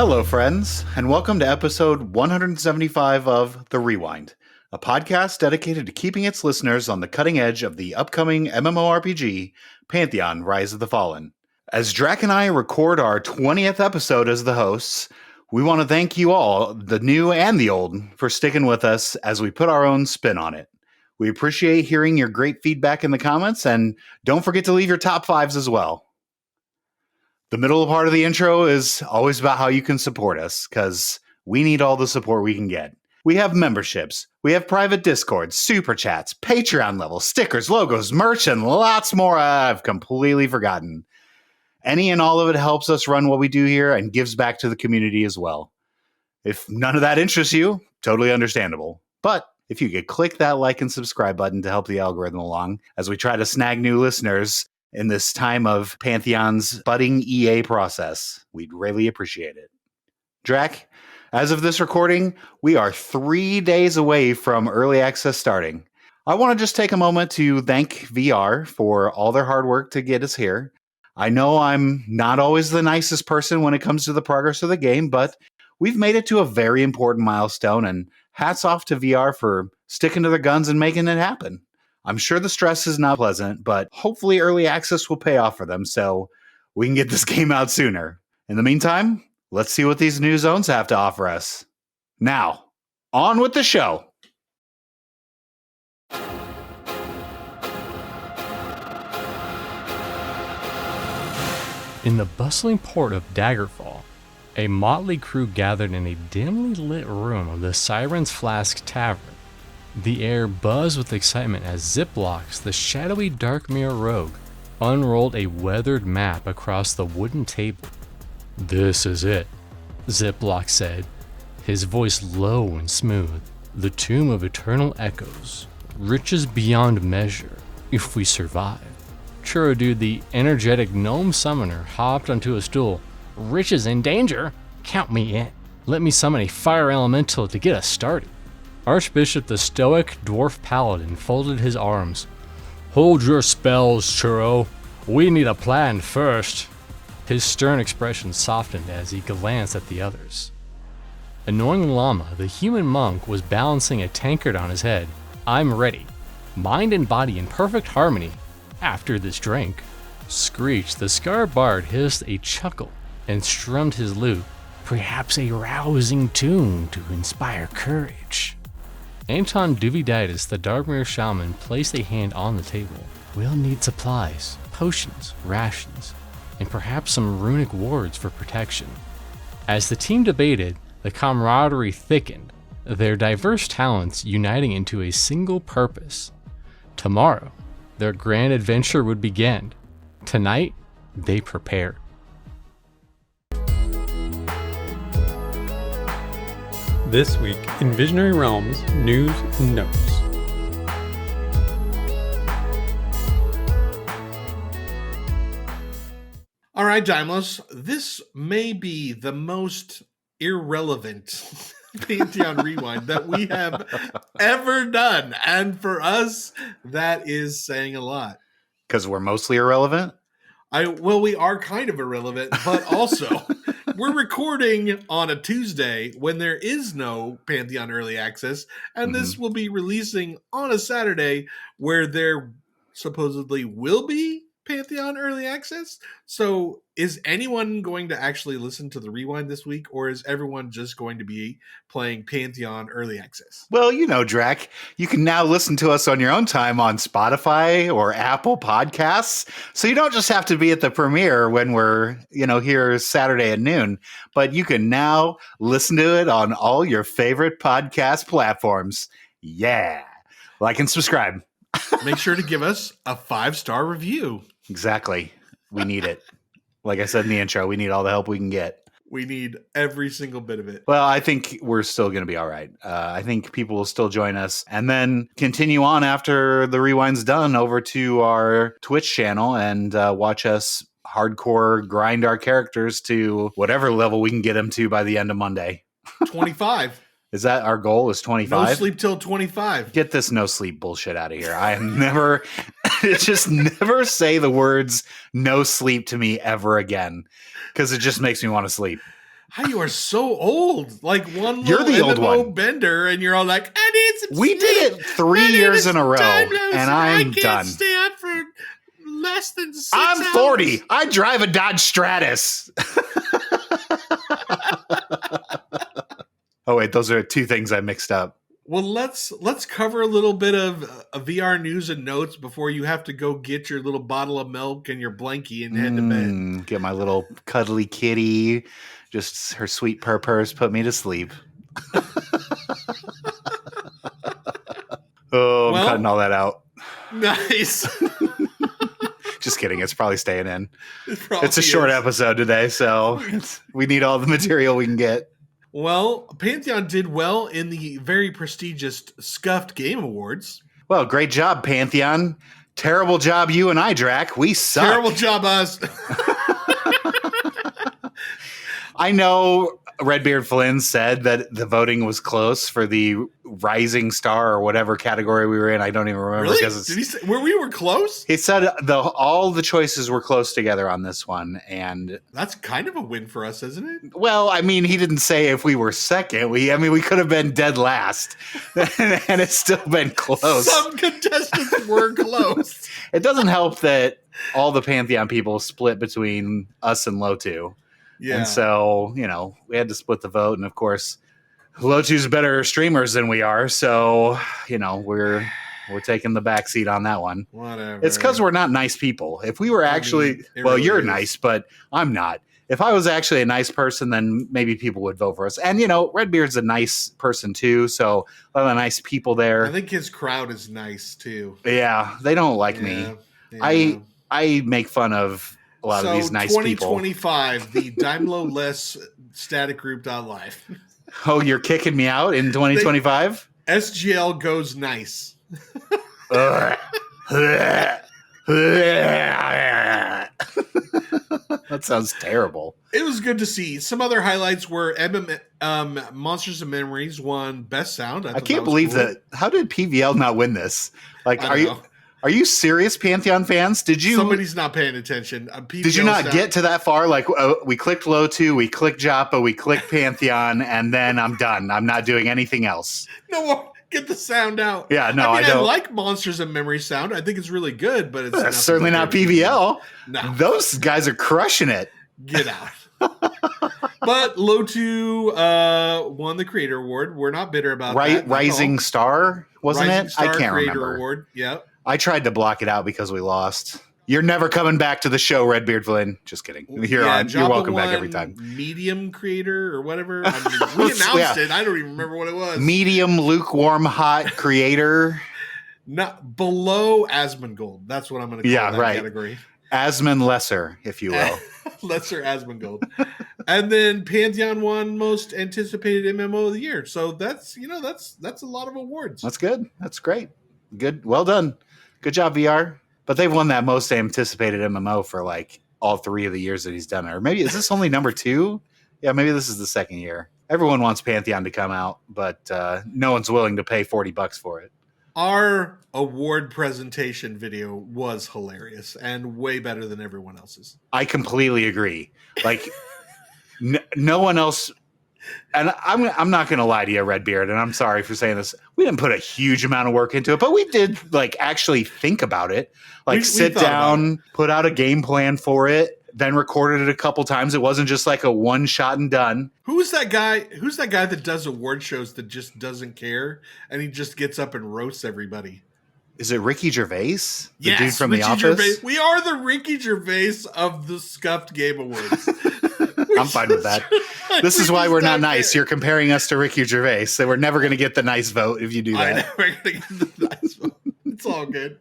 Hello, friends, and welcome to episode 175 of The Rewind, a podcast dedicated to keeping its listeners on the cutting edge of the upcoming MMORPG, Pantheon, Rise of the Fallen. As Draq and I record our 20th episode as the hosts, we want to thank you all, the new and the old, for sticking with us as we put our own spin on it. We appreciate hearing your great feedback in the comments, and don't forget to leave your top fives as well. The middle part of the intro is always about how you can support us, because we need all the support we can get. We have memberships, we have private Discords, super chats, Patreon levels, stickers, logos, merch, and lots more I've completely forgotten. Any and all of it helps us run what we do here and gives back to the community as well. If none of that interests you, totally understandable. But if you could click that like and subscribe button to help the algorithm along as we try to snag new listeners in this time of Pantheon's budding EA process, we'd really appreciate it. Draq, as of this recording, we are 3 days away from early access starting. I want to just take a moment to thank VR for all their hard work to get us here. I know I'm not always the nicest person when it comes to the progress of the game, but we've made it to a very important milestone, and hats off to VR for sticking to their guns and making it happen. I'm sure the stress is not pleasant, but hopefully early access will pay off for them so we can get this game out sooner. In the meantime, let's see what these new zones have to offer us. Now, on with the show. In the bustling port of Daggerfall, a motley crew gathered in a dimly lit room of the Siren's Flask Tavern. The air buzzed with excitement as Ziplox, the shadowy Darkmere rogue, unrolled a weathered map across the wooden table. "This is it," Ziplox said, his voice low and smooth. "The Tomb of Eternal Echoes. Riches beyond measure, if we survive." Churadude, the energetic gnome summoner, hopped onto a stool. "Riches in danger? Count me in. Let me summon a fire elemental to get us started." Archbishop, the stoic dwarf paladin, folded his arms. "Hold your spells, Churro. We need a plan first." His stern expression softened as he glanced at the others. Annoying Llama, the human monk, was balancing a tankard on his head. "I'm ready. Mind and body in perfect harmony. After this drink." Screech, the Scar Bard, hissed a chuckle and strummed his lute. "Perhaps a rousing tune to inspire courage." Anton Duviditis, the Darkmere shaman, placed a hand on the table. "We'll need supplies, potions, rations, and perhaps some runic wards for protection." As the team debated, the camaraderie thickened, their diverse talents uniting into a single purpose. Tomorrow, their grand adventure would begin. Tonight, they prepared. This week in Visionary Realms News and Notes. All right, Dymlos, this may be the most irrelevant Pantheon Rewind that we have ever done. And for us, that is saying a lot. Because we're mostly irrelevant? Well, we are kind of irrelevant, but also we're recording on a Tuesday when there is no Pantheon Early Access, and this will be releasing on a Saturday where there supposedly will be Pantheon Early Access. So is anyone going to actually listen to the Rewind this week, or is everyone just going to be playing Pantheon Early Access? Well, you know, Draq, you can now listen to us on your own time on Spotify or Apple Podcasts. So you don't just have to be at the premiere when we're, here Saturday at noon, but you can now listen to it on all your favorite podcast platforms. Yeah. Like and subscribe. Make sure to give us a 5-star review. Exactly. We need it. Like I said in the intro, we need all the help we can get. We need every single bit of it. Well, I think we're still going to be all right. I think people will still join us and then continue on after the Rewind's done over to our Twitch channel and watch us hardcore grind our characters to whatever level we can get them to by the end of Monday. 25. Is that our goal, is 25? No sleep till 25. Get this no sleep bullshit out of here. I am never, just never say the words no sleep to me ever again, because it just makes me want to sleep. You are so old. Like one You're little the old MMO one. bender, and you're all like, I need some We did it 3 years in a row, Dymlos, and I'm I can't done. stay up for less than 6 I'm hours. 40. I drive a Dodge Stratus. Oh, wait, those are two things I mixed up. Well, let's cover a little bit of VR news and notes before you have to go get your little bottle of milk and your blankie and head to bed. Get my little cuddly kitty. Just her sweet purrs put me to sleep. I'm cutting all that out. Nice. Just kidding. It's probably staying in. Probably It's a short is. episode today, so we need all the material we can get. Well, Pantheon did well in the very prestigious Scuffed Game Awards. Well, great job, Pantheon. Terrible job, you and I, Draq. We suck. Terrible job, us. I know Redbeard Flynn said that the voting was close for the Rising Star or whatever category we were in. I don't even remember. Really? Because Did he say we were close? he said all the choices were close together on this one. And, That's kind of a win for us, isn't it? well, I mean, he didn't say if we were second. We could have been dead last. And it's still been close. Some contestants were close. It doesn't help that all the Pantheon people split between us and Lotu. Yeah. And so, we had to split the vote. And of course, Lotu's better streamers than we are. So, we're taking the back seat on that one. Whatever. It's because we're not nice people. If we were actually, it well, really you're is. nice, but I'm not. If I was actually a nice person, then maybe people would vote for us. And, Redbeard's a nice person too. So a lot of nice people there. I think his crowd is nice too. Yeah, they don't like me. Yeah. I make fun of a lot of these nice people. 2025, the Dymlo-less static group.life. Oh, you're kicking me out in 2025? SGL goes nice. That sounds terrible. It was good to see. Some other highlights were Monsters and Memories won Best Sound. I can't believe that. How did PVL not win this? Like, are you serious, Pantheon fans? Somebody's not paying attention. Did you not get to that far? Like, we clicked Lotu, we clicked Joppa, we clicked Pantheon, and then I'm done. I'm not doing anything else. No more. Get the sound out. Yeah, no, I I don't. like Monsters and Memories sound. I think it's really good, but it's certainly not PVL. No. Those guys are crushing it. Get out. But Lotu won the Creator Award. We're not bitter about that. Rising Star, wasn't Rising it? Star I can't Creator remember. Award. Yep. I tried to block it out because we lost. You're never coming back to the show, Redbeard Flynn. Just kidding. You're Joppa welcome back won every time. Medium Creator or whatever. I mean, we announced it. I don't even remember what it was. Medium, lukewarm, hot creator. Not below Asmongold. That's what I'm going to call that category. Asmon Lesser, if you will. Lesser Asmongold. And then Pantheon won most anticipated MMO of the year. So that's a lot of awards. That's good. That's great. Good. Well done. Good job, VR. But they've won that most anticipated MMO for like all 3 of the years that he's done it. Or maybe is this only number 2? Yeah, maybe this is the second year. Everyone wants Pantheon to come out, but no one's willing to pay $40 for it. Our award presentation video was hilarious and way better than everyone else's. I completely agree. Like no one else. And I'm not going to lie to you, Redbeard, and I'm sorry for saying this. We didn't put a huge amount of work into it, but we did like actually think about it. Like We sit thought down, put out a game plan for it, then recorded it a couple times. It wasn't just like a one shot and done. Who's that guy that does award shows that just doesn't care and he just gets up and roasts everybody? Is it Ricky Gervais? The dude from Ricky The Office? Gervais. We are the Ricky Gervais of the Scuffed Game Awards. I'm fine with that. This is why we're not nice. You're comparing us to Ricky Gervais. So we're never going to get the nice vote if you do I'm that. never going to get the nice one. It's all good.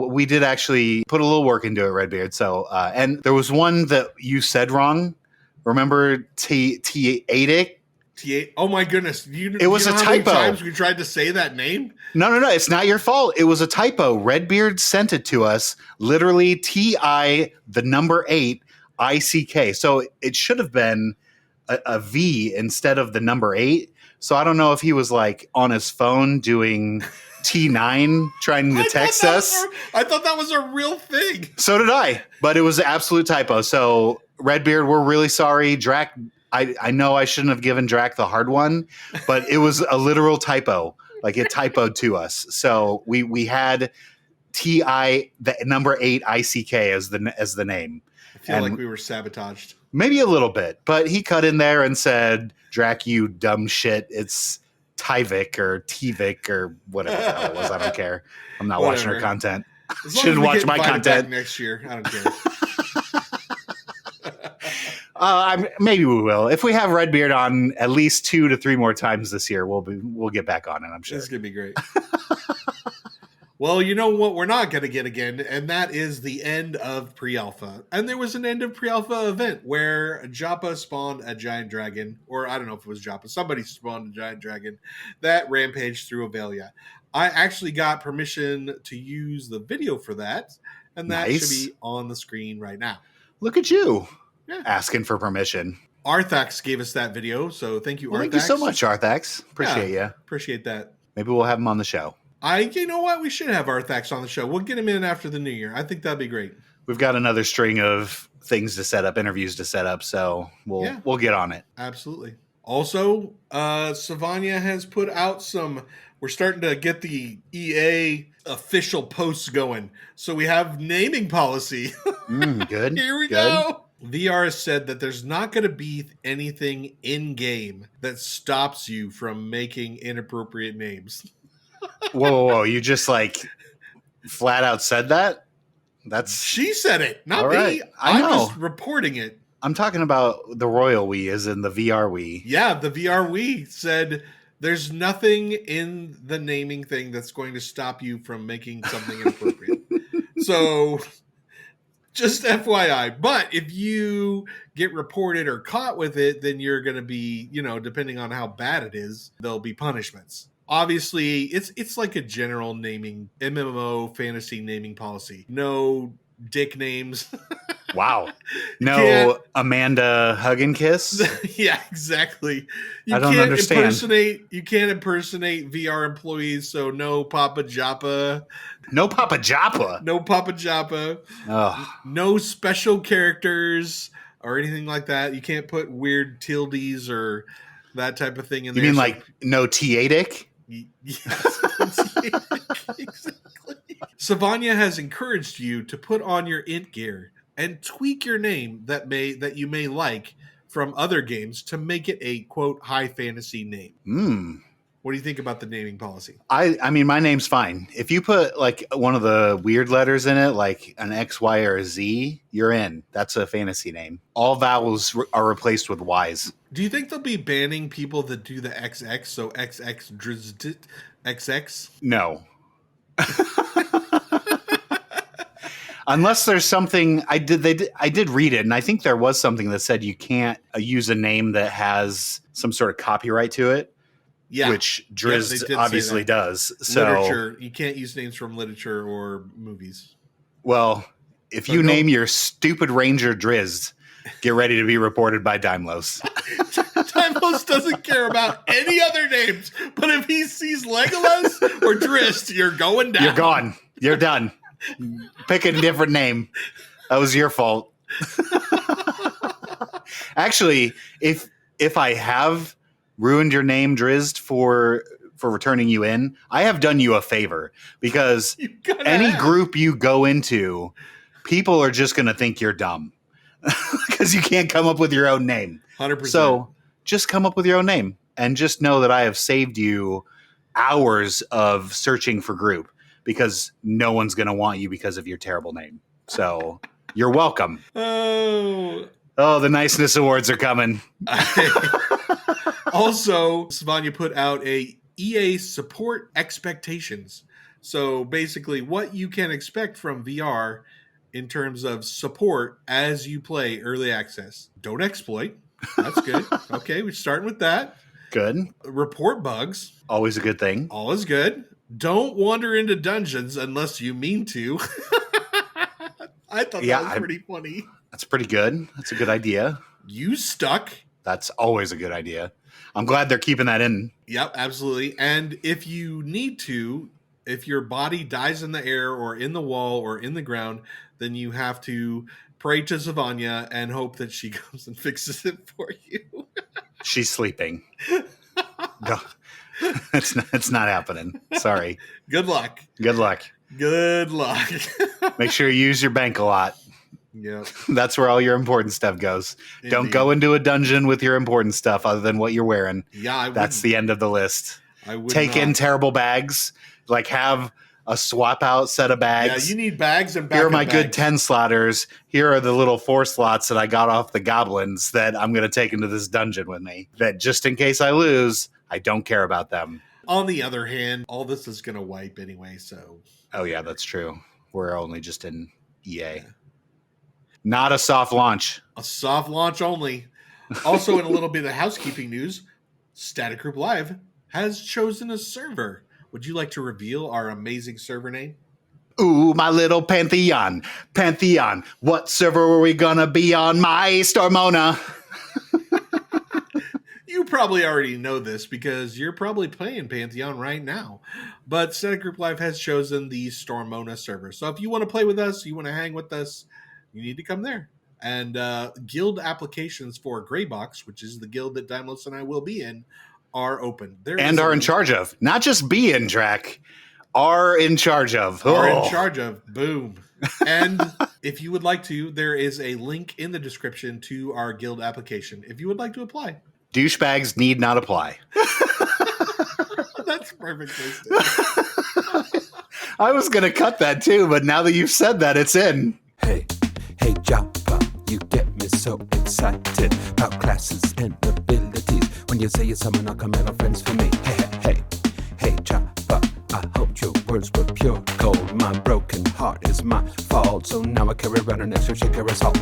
We did actually put a little work into it, Redbeard. So, and there was one that you said wrong. Remember T8? Oh my goodness! It was you know a how many typo. times we tried to say that name? No. It's not your fault. It was a typo. Redbeard sent it to us. Literally TI, the number 8, ICK. So it should have been a V instead of the number 8. So I don't know if he was like on his phone doing T9 trying to text us. I thought that was a real thing. So did I, but it was an absolute typo. So Redbeard, we're really sorry. Draq, I know I shouldn't have given Draq the hard one, but it was a literal typo. Like it typoed to us. So we had the number 8 ICK as the name. I feel like we were sabotaged. Maybe a little bit, but he cut in there and said, Draq, you dumb shit. It's Tyvik or Tvik or whatever the hell it was. I don't care. I'm not watching her content. Shouldn't watch my content next year. I don't care. Maybe we will. If we have Redbeard on at least 2 to 3 more times this year, we'll get back on it. I'm sure this is gonna be great. Well, you know what we're not going to get again, and that is the end of pre-alpha. And there was an end of pre-alpha event where Joppa spawned a giant dragon, or I don't know if it was Joppa. Somebody spawned a giant dragon that rampaged through Avelia. I actually got permission to use the video for that, and that should be on the screen right now. Look at you asking for permission. Arthax gave us that video, so thank you, Arthax. Thank you so much, Arthax. Appreciate you. Appreciate that. Maybe we'll have him on the show. You know what? We should have Arthax on the show. We'll get him in after the new year. I think that'd be great. We've got another string of things to set up, interviews to set up, so we'll get on it. Absolutely. Also, Savanya has put out we're starting to get the EA official posts going. So we have naming policy. Good. Here we go. VR has said that there's not going to be anything in-game that stops you from making inappropriate names. Whoa. You just flat out said that? She said it, not me. Right. I'm just reporting it. I'm talking about the royal we, as in the VR we. Yeah, the VR we said there's nothing in the naming thing that's going to stop you from making something inappropriate. So just FYI. But if you get reported or caught with it, then you're going to be, depending on how bad it is, there'll be punishments. Obviously, it's like a general naming, MMO fantasy naming policy. No dick names. Wow. No Amanda Hug and Kiss? Yeah, exactly. I don't understand. You can't impersonate VR employees, so no Papa Joppa. No Papa Joppa? No Papa Joppa. Oh. No special characters or anything like that. You can't put weird tildes or that type of thing in there. You mean no T-Adic? Yes. Exactly. Savanya has encouraged you to put on your int gear and tweak your name that you may like from other games to make it a quote high fantasy name. What do you think about the naming policy? I mean, my name's fine. If you put one of the weird letters in it, like an X, Y, or a Z, you're in. That's a fantasy name. All vowels are replaced with Ys. Do you think they'll be banning people that do the XX? So XX XX? No. Unless there's something I did read it, and I think there was something that said you can't use a name that has some sort of copyright to it. Yeah, which Drizzt obviously does. So literature, you can't use names from literature or movies. Well, if you name your stupid ranger Drizzt, get ready to be reported by Dymlos. Dymlos doesn't care about any other names, but if he sees Legolas or Drizzt, you're going down. You're gone. You're done. Pick a different name. That was your fault. Actually, if I have ruined your name, Drizzt, for returning you in, I have done you a favor, because any group you go into, people are just going to think you're dumb because you can't come up with your own name. 100%. So just come up with your own name and just know that I have saved you hours of searching for group, because no one's going to want you because of your terrible name. So you're welcome. Oh, the niceness awards are coming. Also, Savanya put out a EA support expectations. So basically what you can expect from VR in terms of support as you play early access. Don't exploit. That's good. Okay, we're starting with that. Good. Report bugs. Always a good thing. Always good. Don't wander into dungeons unless you mean to. I thought that was pretty funny. That's pretty good. That's a good idea. You stuck. That's always a good idea. I'm glad they're keeping that in. Yep, absolutely. And if you need to, if your body dies in the air or in the wall or in the ground, then you have to pray to Savanya and hope that she comes and fixes it for you. She's sleeping. No, it's not happening. Sorry. Good luck. Good luck. Good luck. Make sure you use your bank a lot. Yep. That's where all your important stuff goes. Indeed. Don't go into a dungeon with your important stuff other than what you're wearing. Yeah, that's the end of the list. I would take in terrible bags. Like have a swap out set of bags. Yeah, you need bags and here are my bags. good 10 slotters. Here are the little 4 slots that I got off the goblins that I'm going to take into this dungeon with me. That just in case I lose, I don't care about them. On the other hand, all this is going to wipe anyway, so. Oh, yeah, that's true. We're only just in EA. Yeah. Not a soft launch. A soft launch only. Also, in a little bit of housekeeping news, Static Group Live has chosen a server. Would you like to reveal our amazing server name? Ooh, my little Pantheon. Pantheon. What server are we going to be on, my Stormona? You probably already know this because you're probably playing Pantheon right now. But Static Group Live has chosen the Stormona server. So if you want to play with us, you want to hang with us, you need to come there. And guild applications for Greybox, which is the guild that Dymlos and I will be in, are open. And are in charge of. Not just be in, Draq. Are in charge of. Are in charge of. Boom. And if you would like to, there is a link in the description to our guild application if you would like to apply. Douchebags need not apply. That's perfect. I was going to cut that too, but now that you've said that, it's in. Hey, Joppa, you get me so excited about classes and abilities. When you say you're someone, I'll come and friends for me. Hey, Joppa, I hoped your words were pure gold. My broken heart is my fault, so now I carry around an extra shaker of salt.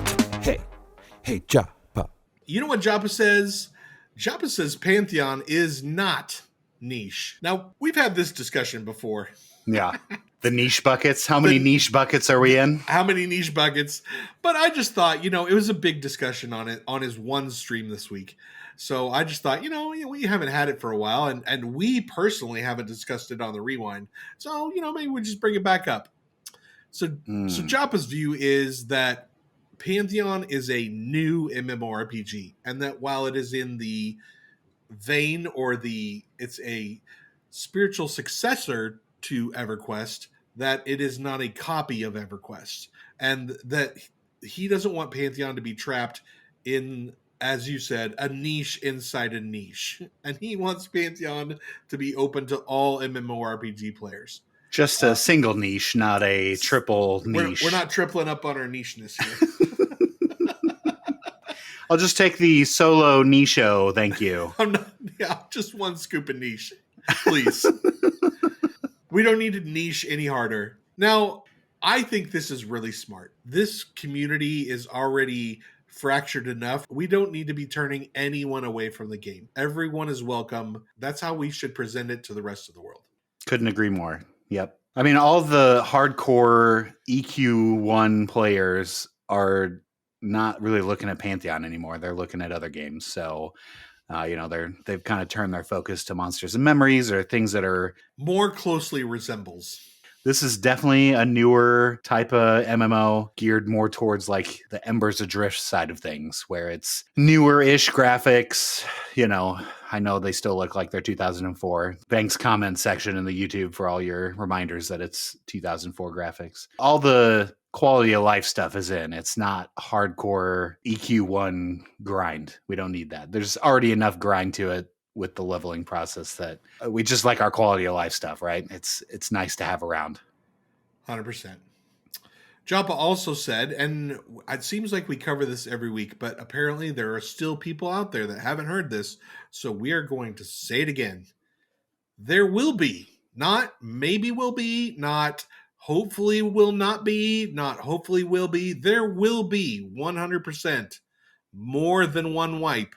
Hey, Joppa. You know what Joppa says? Joppa says Pantheon is not niche. Now, we've had this discussion before. Yeah. The niche buckets. How many niche buckets are we in? How many niche buckets? But I just thought, it was a big discussion on it on his one stream this week. So I just thought, we haven't had it for a while, and we personally haven't discussed it on the Rewind. So, maybe we just bring it back up. So Joppa's view is that Pantheon is a new MMORPG, and that while it is in the vein it's a spiritual successor to EverQuest, that it is not a copy of EverQuest, and that he doesn't want Pantheon to be trapped in, as you said, a niche inside a niche, and he wants Pantheon to be open to all MMORPG players. Just a single niche, not a triple niche. We're not tripling up on our nicheness here. I'll just take the solo nicho, thank you. Just one scoop of niche, please. We don't need to niche any harder. Now, I think this is really smart. This community is already fractured enough. We don't need to be turning anyone away from the game. Everyone is welcome. That's how we should present it to the rest of the world. Couldn't agree more. Yep. I mean, all the hardcore EQ1 players are not really looking at Pantheon anymore. They're looking at other games. So, they've kind of turned their focus to Monsters and Memories or things that are more closely resembles. This is definitely a newer type of MMO geared more towards like the Embers Adrift side of things, where it's newer-ish graphics. I know they still look like they're 2004. Thanks comment section in the YouTube for all your reminders that it's 2004 graphics. All the quality of life stuff is in. It's not hardcore EQ1 grind. We don't need that. There's already enough grind to it with the leveling process that we just like our quality of life stuff, right? It's nice to have around. 100%. Joppa also said, and it seems like we cover this every week, but apparently there are still people out there that haven't heard this, so we are going to say it again. There will be, not maybe will be, not hopefully will not be, not hopefully will be. There will be 100% more than one wipe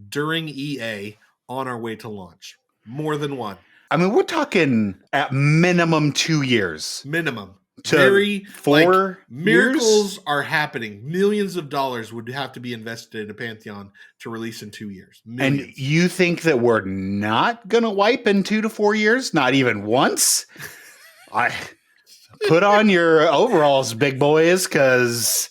during EA on our way to launch. More than one. I mean, we're talking at minimum 2 years. Minimum. To 4 miracles years? are happening. Millions of dollars would have to be invested in a Pantheon to release in 2 years. Millions. And you think that we're not going to wipe in 2 to 4 years? Not even once? I put on your overalls, big boys, because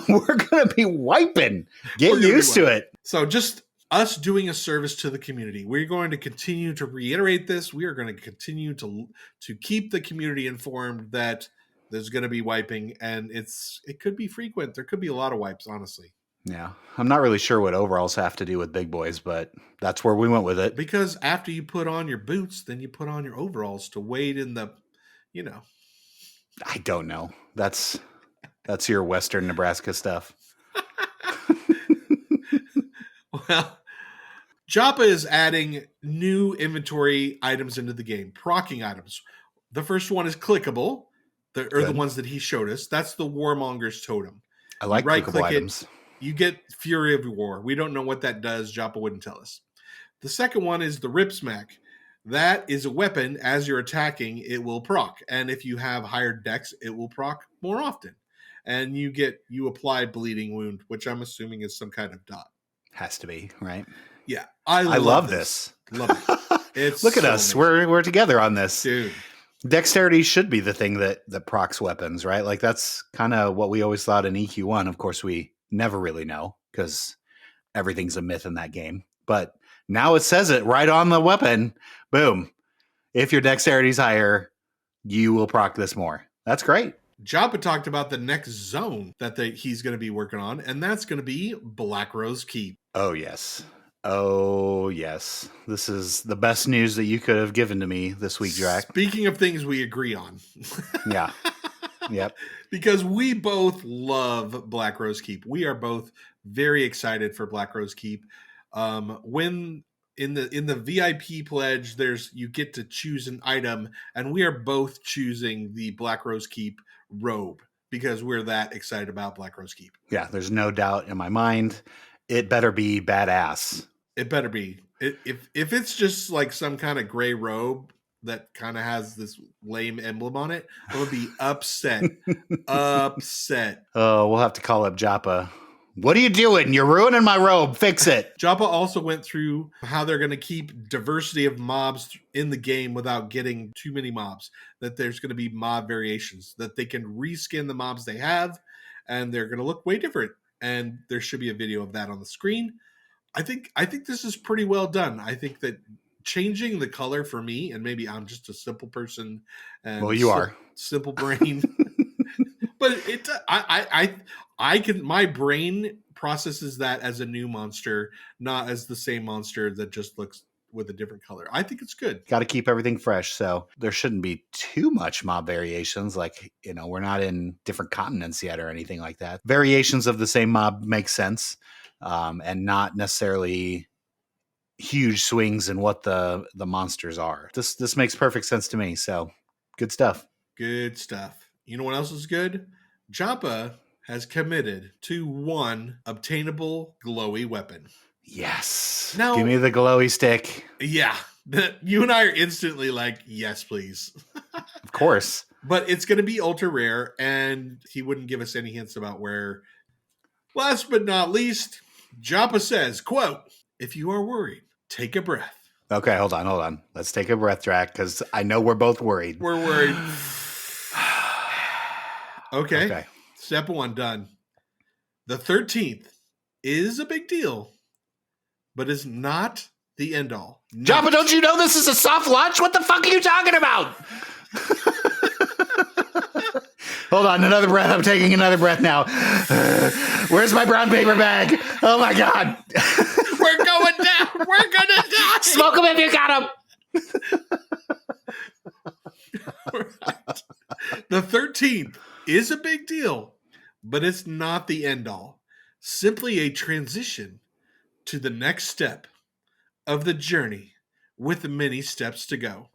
We're going to be wiping. Get used to it. So just us doing a service to the community. We're going to continue to reiterate this. We are going to continue to keep the community informed that there's going to be wiping, and it could be frequent. There could be a lot of wipes, honestly. Yeah. I'm not really sure what overalls have to do with big boys, but that's where we went with it. Because after you put on your boots, then you put on your overalls to wade in the, I don't know. That's your Western Nebraska stuff. Well, Joppa is adding new inventory items into the game, procking items. The first one is clickable, the ones that he showed us. That's the Warmonger's Totem. I like clickable items. You get Fury of War. We don't know what that does. Joppa wouldn't tell us. The second one is the Rip Smack. That is a weapon. As you're attacking, it will proc. And if you have higher dex, it will proc more often. And you apply Bleeding Wound, which I'm assuming is some kind of dot. Has to be, right? Yeah. I love this. Love it. Look at us. Amazing. We're together on this. Dude. Dexterity should be the thing that procs weapons, right? Like that's kind of what we always thought in EQ1. Of course, we never really know because everything's a myth in that game. But now it says it right on the weapon. Boom. If your dexterity is higher, you will proc this more. That's great. Joppa talked about the next zone that he's going to be working on, and that's going to be Black Rose Keep. Oh, yes. Oh, yes. This is the best news that you could have given to me this week, Draq. Speaking of things we agree on. Yeah. Yep. Because we both love Black Rose Keep. We are both very excited for Black Rose Keep. When in the VIP pledge, you get to choose an item, and we are both choosing the Black Rose Keep robe because we're that excited about Black Rose Keep. Yeah, there's no doubt in my mind. It better be badass. It better be. If it's just like some kind of gray robe that kind of has this lame emblem on it, I would be upset. Upset. Oh, we'll have to call up Joppa. What are you doing? You're ruining my robe. Fix it. Joppa also went through how they're going to keep diversity of mobs in the game without getting too many mobs. That there's going to be mob variations. That they can reskin the mobs they have, and they're going to look way different. And there should be a video of that on the screen. I think this is pretty well done. I think that changing the color for me, and maybe I'm just a simple person. And well, you are simple brain, but I can. My brain processes that as a new monster, not as the same monster that just looks with a different color. I think it's good. Got to keep everything fresh, so there shouldn't be too much mob variations. Like, we're not in different continents yet or anything like that. Variations of the same mob make sense, and not necessarily huge swings in what the monsters are. This makes perfect sense to me. So, good stuff. Good stuff. You know what else is good? Joppa has committed to one obtainable glowy weapon. Yes. Now, give me the glowy stick. Yeah. You and I are instantly like, yes, please. Of course. But it's going to be ultra rare, and he wouldn't give us any hints about where. Last but not least, Joppa says, quote, "If you are worried, take a breath." Okay, hold on. Let's take a breath, Draq, because I know we're both worried. We're worried. Okay. Step 1 done. The 13th is a big deal, but is not the end all. Joppa, don't you know this is a soft launch? What the fuck are you talking about? Hold on, another breath. I'm taking another breath now. Where's my brown paper bag? Oh my God. We're going down. We're going to die. Smoke them if you got them. Right. The 13th is a big deal, but it's not the end all. Simply a transition to the next step of the journey with many steps to go.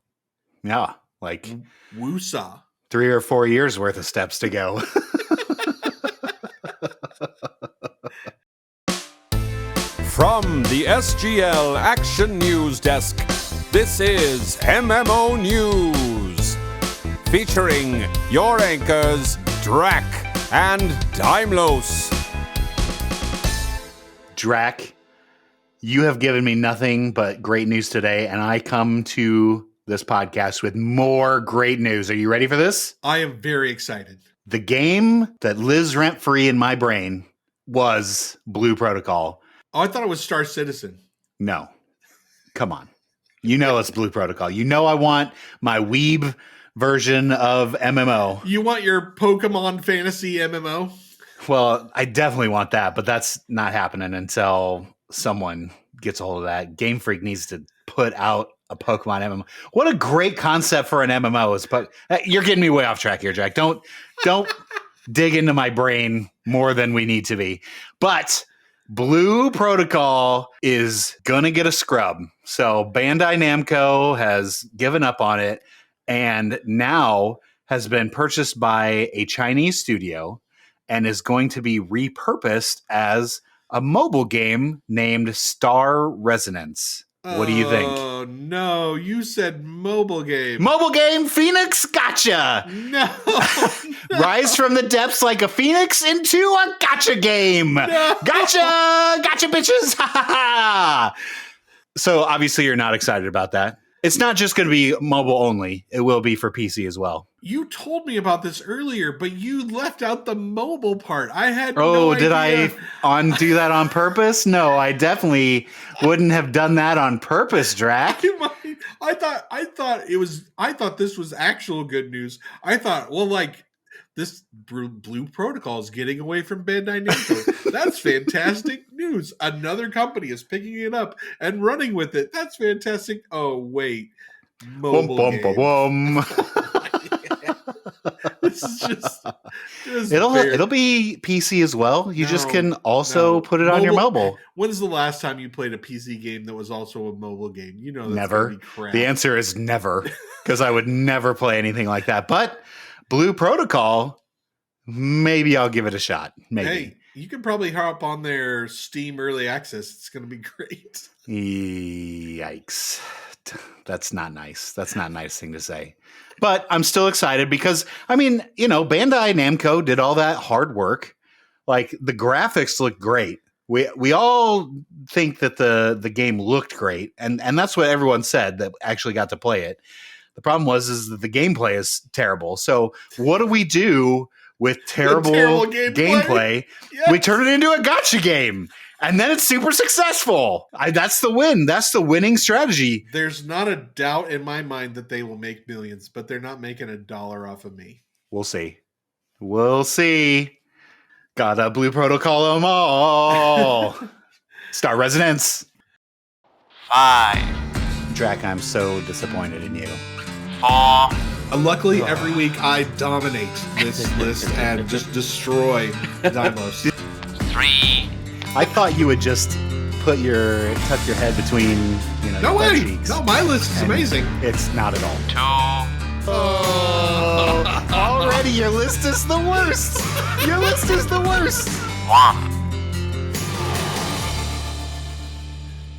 Yeah, like Woo-saw. 3 or 4 years worth of steps to go. From the SGL Action News Desk, this is MMO News, featuring your anchors, Draq and Dymlos. Draq, you have given me nothing but great news today, and I come to this podcast with more great news. Are you ready for this? I am very excited. The game that lives rent-free in my brain was Blue Protocol. Oh, I thought it was Star Citizen. No. Come on. You know it's Blue Protocol. You know I want my weeb version of MMO. You want your Pokemon fantasy MMO? Well, I definitely want that, but that's not happening until someone gets a hold of that. Game Freak needs to put out a Pokemon MMO. What a great concept for an MMO is, but you're getting me way off track here, Jack. Don't dig into my brain more than we need to be. But Blue Protocol is gonna get a scrub. So Bandai Namco has given up on it and now has been purchased by a Chinese studio and is going to be repurposed as a mobile game named Star Resonance. What do you think? Oh, no. You said mobile game. Mobile game Phoenix Gotcha! No. Rise from the depths like a phoenix into a gotcha game! No. Gotcha! Gotcha, bitches! Ha ha ha! So obviously you're not excited about that. It's not just going to be mobile only. It will be for PC as well. You told me about this earlier, but you left out the mobile part. I had no idea. Did I do that on purpose? No, I definitely wouldn't have done that on purpose, Draq. I thought this was actual good news. I thought, well, like this Blue Protocol is getting away from Bandai Namco. That's fantastic news. Another company is picking it up and running with it. That's fantastic. Oh wait, mobile game. This is just it'll be PC as well. You just can also put it on your mobile. When's the last time you played a PC game that was also a mobile game? You know, that's never. Gonna be crap. The answer is never, because I would never play anything like that. But Blue Protocol, maybe I'll give it a shot. Maybe. Hey, you can probably hop on their Steam Early Access. It's going to be great. Yikes. That's not nice. That's not a nice thing to say. But I'm still excited because, I mean, you know, Bandai Namco did all that hard work. Like, the graphics look great. We all think that the game looked great, and that's what everyone said that actually got to play it. The problem is that the gameplay is terrible. So what do we do with terrible gameplay? Yes. We turn it into a gotcha game. And then it's super successful. That's the win. That's the winning strategy. There's not a doubt in my mind that they will make millions, but they're not making $1 off of me. We'll see. We'll see. Got a Blue Protocol them all. Star Resonance. 5. Draq, I'm so disappointed in you. 4. Luckily, every week I dominate this list and just destroy Dymlos. 3. I thought you would just tuck your head between, no your way. cheeks. No, my list is amazing. It's not at all. 2. Oh, already your list is the worst. Your list is the worst. 1.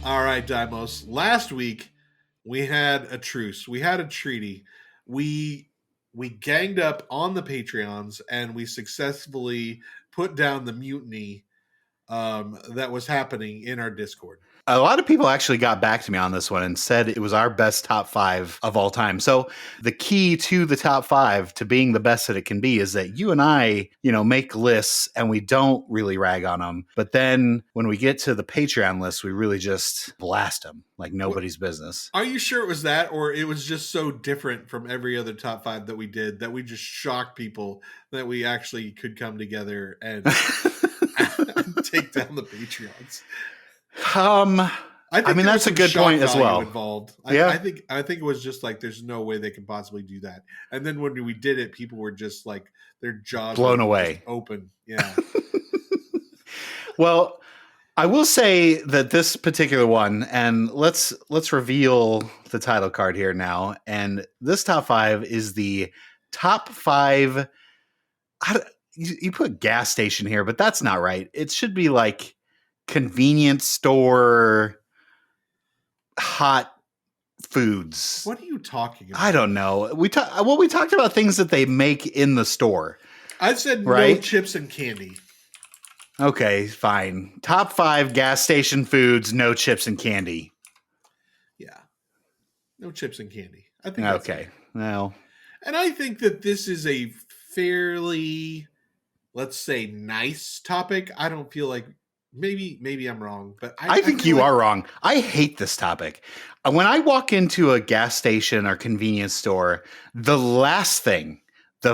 All right, Dymlos. Last week we had a truce. We had a treaty. We ganged up on the Patreons and we successfully put down the mutiny that was happening in our Discord. A lot of people actually got back to me on this one and said it was our best top 5 of all time. So the key to the top 5 to being the best that it can be is that you and I, make lists and we don't really rag on them. But then when we get to the Patreon list, we really just blast them like nobody's business. Are you sure it was that, or it was just so different from every other top 5 that we did that we just shocked people that we actually could come together and take down the Patreons? I mean that's a good point as well. Involved. Yeah. I think it was just like there's no way they can possibly do that. And then when we did it, people were just like their jaws blown away, open. Yeah. Well, I will say that this particular one, and let's reveal the title card here now. And this top 5 is the top 5. You put gas station here, but that's not right. It should be like convenience store hot foods. What are you talking about? I don't know. We talked about things that they make in the store. I said right? No chips and candy. Okay, fine. Top 5 gas station foods, no chips and candy. Yeah. No chips and candy. I think that's Okay. fair. Well, And I think that this is a fairly, let's say, nice topic. I don't feel like maybe I'm wrong, but I think feel you like- are wrong. I hate this topic. When I walk into a gas station or convenience store, the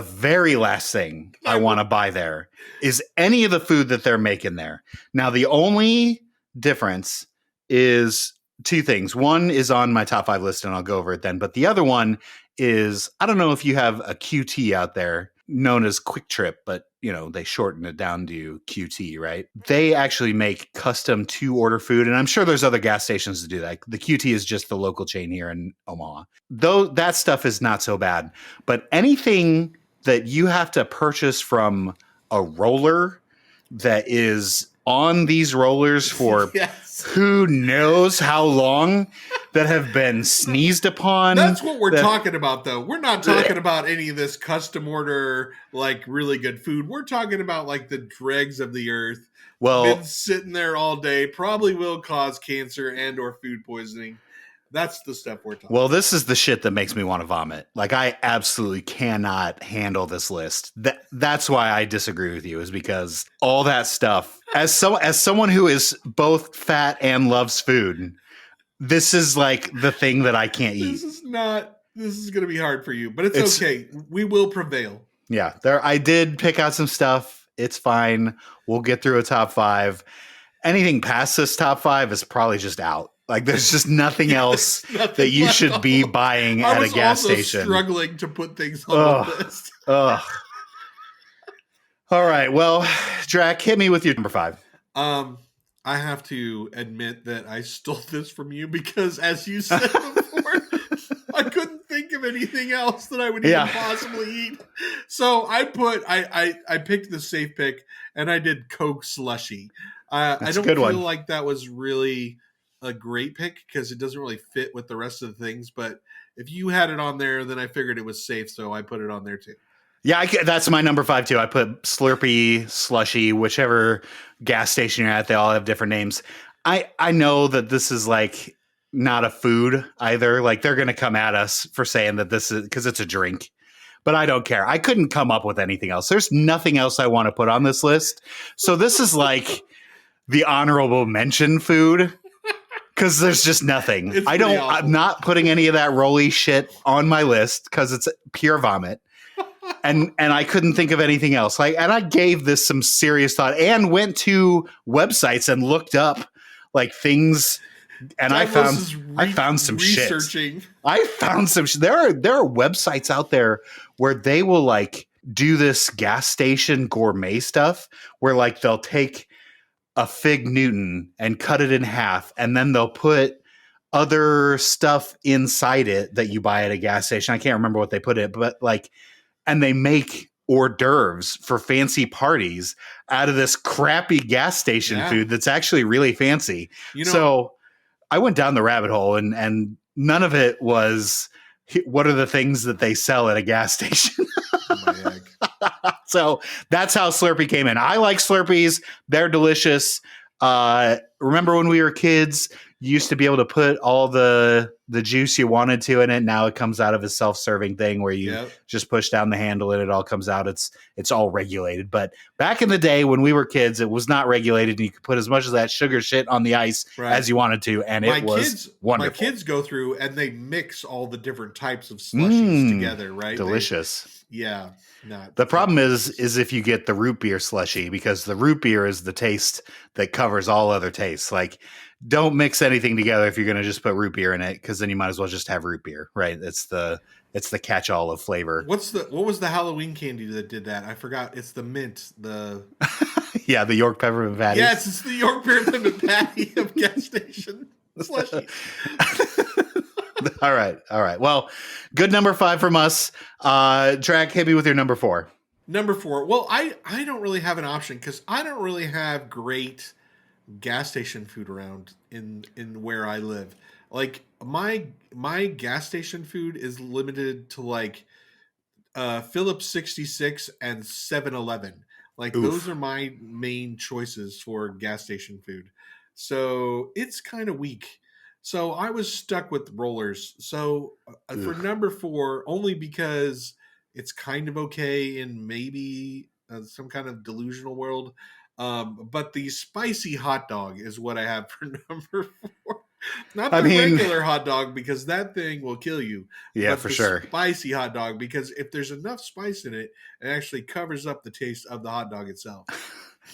very last thing I want to buy there is any of the food that they're making there. Now, the only difference is two things. One is on my top 5 list, and I'll go over it then. But the other one is, I don't know if you have a QT out there known as Quick Trip, but they shorten it down to QT, right? They actually make custom to order food, and I'm sure there's other gas stations that do that. The QT is just the local chain here in Omaha. Though that stuff is not so bad, but anything that you have to purchase from a roller that is on these rollers for yes. who knows how long, that have been sneezed upon. That's what we're talking about, though. We're not talking about any of this custom order, like really good food. We're talking about like the dregs of the earth. Well, been sitting there all day, probably will cause cancer and or food poisoning. That's the stuff we're talking. Well, this is the shit that makes me want to vomit. Like, I absolutely cannot handle this list. That's why I disagree with you, is because all that stuff. As someone who is both fat and loves food, this is like the thing that I can't eat. This is going to be hard for you, but it's okay. We will prevail. Yeah, I did pick out some stuff. It's fine. We'll get through a top 5. Anything past this top 5 is probably just out. Like, there's just nothing else that you should be buying at a gas station. Struggling to put things on the list. Ugh. All right. Well, Draq, hit me with your number 5. I have to admit that I stole this from you because, as you said before, I couldn't think of anything else that I would even possibly eat. So I picked the safe pick, and I did Coke slushy. I don't feel like that was really a great pick because it doesn't really fit with the rest of the things. But if you had it on there, then I figured it was safe, so I put it on there too. Yeah, that's my number 5 too. I put Slurpee, slushy, whichever gas station you're at. They all have different names. I know that this is like not a food either. Like, they're going to come at us for saying that this is because it's a drink. But I don't care. I couldn't come up with anything else. There's nothing else I want to put on this list. So this is like the honorable mention food. Because there's just nothing. I'm not putting any of that rolly shit on my list because it's pure vomit. And I couldn't think of anything else. And I gave this some serious thought and went to websites and looked up like things. And I found some researching. shit. I found some shit. There are websites out there where they will like do this gas station gourmet stuff where like they'll take a fig Newton and cut it in half, and then they'll put other stuff inside it that you buy at a gas station. I can't remember what they put it, but like, and they make hors d'oeuvres for fancy parties out of this crappy gas station food that's actually really fancy. So I went down the rabbit hole, and none of it was what are the things that they sell at a gas station. So that's how Slurpee came in. I like Slurpees. They're delicious. Remember when we were kids, you used to be able to put all the juice you wanted to in it. Now it comes out of a self-serving thing where you just push down the handle and it all comes out. It's all regulated. But back in the day when we were kids, it was not regulated, and you could put as much of that sugar shit on the ice as you wanted to, and it was wonderful. My kids go through and they mix all the different types of slushies together, right? Delicious. The problem is if you get the root beer slushy, because the root beer is the taste that covers all other tastes. Like, don't mix anything together if you're going to just put root beer in it, because then you might as well just have root beer, right? It's the catch-all of flavor. What was the Halloween candy that did that? I forgot. It's the mint. The the York peppermint patty. Yes, it's the York peppermint patty of gas station slushy. All right. Well, good number 5 from us. Draq, hit me with your number 4. Number 4. Well, I don't really have an option because I don't really have great gas station food around in where I live. Like, my gas station food is limited to like Phillips 66 and 7-Eleven. Like, those are my main choices for gas station food. So it's kind of weak. So I was stuck with rollers. So for number 4, only because it's kind of okay in maybe some kind of delusional world. But the spicy hot dog is what I have for number 4. Not I the mean- regular hot dog, because that thing will kill you. Yeah, but for the sure. spicy hot dog, because if there's enough spice in it, it actually covers up the taste of the hot dog itself.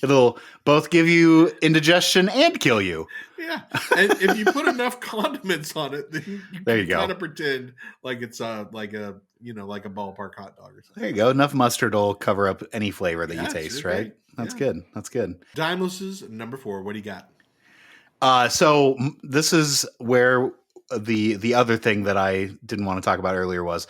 It'll both give you indigestion and kill you. Yeah, and if you put enough condiments on it, then There you you can go. kind of pretend like it's like a ballpark hot dog or something. There you go. Enough mustard will cover up any flavor that Yeah, you taste, sure right? thing. That's Yeah. good. That's good. Dymlos' number 4. What do you got? So this is where the other thing that I didn't want to talk about earlier was,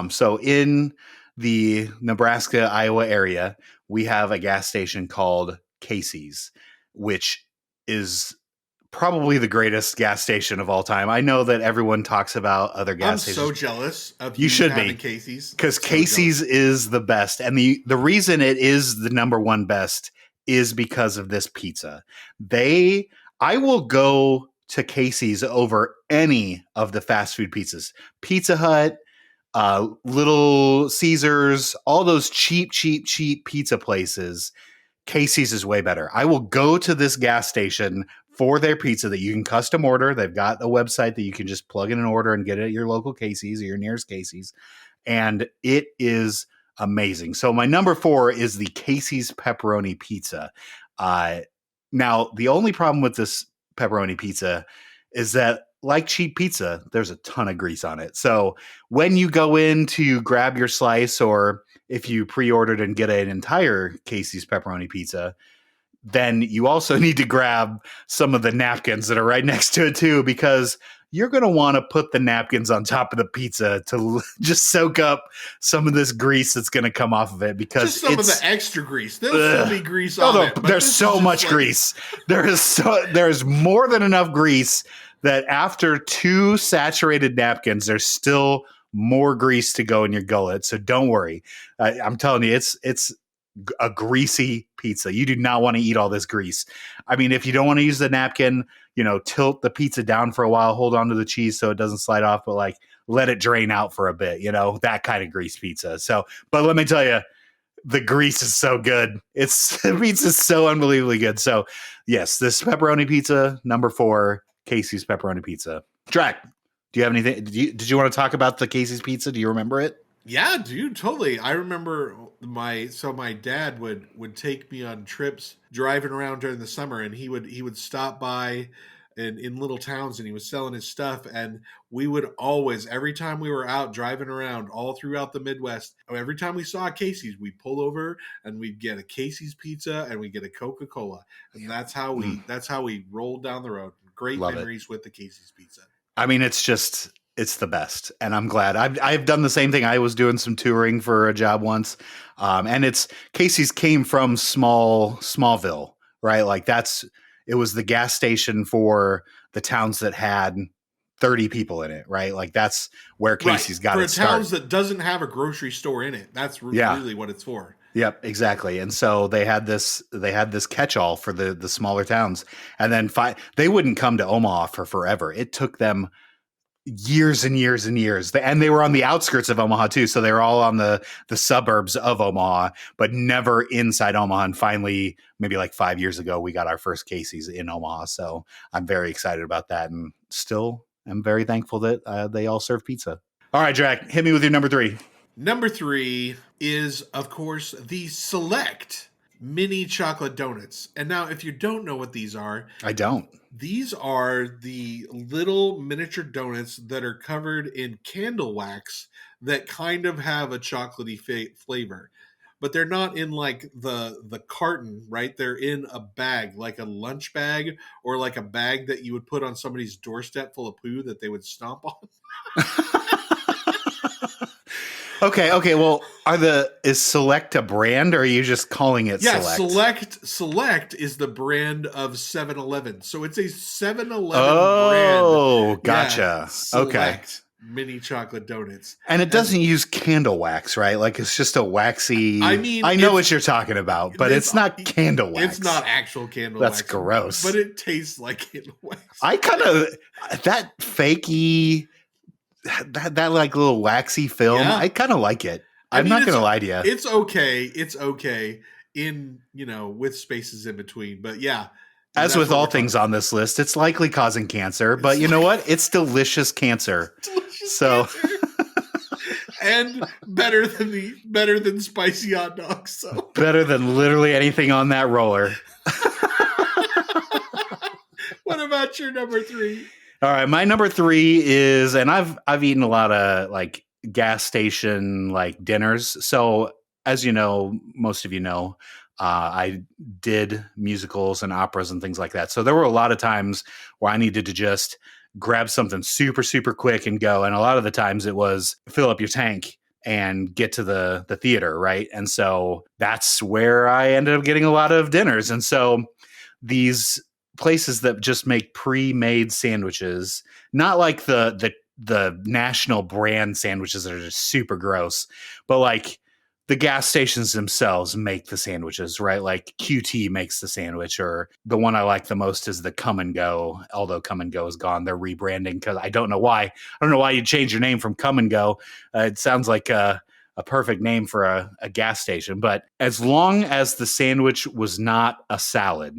so in the Nebraska, Iowa area, we have a gas station called Casey's, which is probably the greatest gas station of all time. I know that everyone talks about other gas I'm stations. so jealous of You should having be. Casey's, Because So Casey's is the best. And the reason it is the number one best is because of this pizza. I will go to Casey's over any of the fast food pizzas. Pizza Hut, Little Caesars, all those cheap pizza places. Casey's is way better. I will go to this gas station for their pizza that you can custom order. They've got a website that you can just plug in an order and get it at your local Casey's or your nearest Casey's. And it is amazing. So my number 4 is the Casey's pepperoni pizza. Now, the only problem with this pepperoni pizza is that, like cheap pizza, there's a ton of grease on it. So when you go in to grab your slice, or if you pre-ordered and get an entire Casey's pepperoni pizza, then you also need to grab some of the napkins that are right next to it too, because you're going to want to put the napkins on top of the pizza to just soak up some of this grease that's going to come off of it, because Just some of the extra grease. There'll still be grease on it. but there's this is so just much like- grease. There's more than enough grease that after 2 saturated napkins, there's still more grease to go in your gullet. So don't worry. I'm telling you, it's a greasy pizza. You do not want to eat all this grease. I mean, if you don't want to use the napkin, tilt the pizza down for a while, hold on to the cheese so it doesn't slide off, but like let it drain out for a bit, that kind of grease pizza. So, but let me tell you, the grease is so good. The pizza's so unbelievably good. So yes, this pepperoni pizza, number 4, Casey's pepperoni pizza. Draq, do you have anything? Did you want to talk about the Casey's pizza? Do you remember it? Yeah, dude, totally. I remember my dad would take me on trips driving around during the summer, and he would stop by in little towns, and he was selling his stuff, and we would always, every time we were out driving around all throughout the Midwest, every time we saw a Casey's, we'd pull over and we'd get a Casey's pizza and we'd get a Coca-Cola, and that's how we rolled down the road. Great Love memories with the Casey's pizza. I mean, it's the best, and I'm glad. I've done the same thing. I was doing some touring for a job once, and Casey's came from Smallville, right? Like it was the gas station for the towns that had 30 people in it, right? Like that's where Casey's got its start. For towns that doesn't have a grocery store in it, that's really what it's for. Yep, exactly. And so they had this catch-all for the smaller towns, and then they wouldn't come to Omaha for forever. It took them years and years and years, and they were on the outskirts of Omaha too, so they were all on the suburbs of Omaha, but never inside Omaha. And finally, maybe like 5 years ago, we got our first Casey's in Omaha. So I'm very excited about that, and still I'm very thankful that they all serve pizza. All right, Draq, hit me with your number 3. Number 3 is, of course, the Select mini chocolate donuts. And now, if you don't know what these are, I don't. These are the little miniature donuts that are covered in candle wax that kind of have a chocolatey flavor. But they're not in like the carton, right? They're in a bag, like a lunch bag, or like a bag that you would put on somebody's doorstep full of poo that they would stomp on. Okay. Well, is Select a brand, or are you just calling it Select? Select is the brand of 7-Eleven. So it's a 7-Eleven brand. Oh, gotcha. Yeah, okay. mini chocolate donuts. And it doesn't use candle wax, right? Like it's just a waxy. I mean, I know what you're talking about, but it's not candle wax. It's not actual candle wax. wax. That's gross. But it tastes like candle wax. I kind of that fakey, that like little waxy film. Yeah. I kind of like it. I'm not gonna lie to you. It's okay. It's okay in with spaces in between. But yeah. As with all things on this list, it's likely causing cancer, but you know what? It's delicious cancer. Cancer. And better than spicy hot dogs. So better than literally anything on that roller. What about your number 3? All right, my number 3 is, and I've eaten a lot of like gas station like dinners. So as you know, most of you know, I did musicals and operas and things like that. So there were a lot of times where I needed to just grab something super, super quick and go. And a lot of the times it was fill up your tank and get to the theater, right? And so that's where I ended up getting a lot of dinners. And so these places that just make pre-made sandwiches, not like the national brand sandwiches that are just super gross, but like the gas stations themselves make the sandwiches, right? Like QT makes the sandwich, or the one I like the most is the Come and Go. Although Come and Go is gone, they're rebranding because I don't know why. I don't know why you'd change your name from Come and Go. It sounds like a perfect name for a gas station. But as long as the sandwich was not a salad,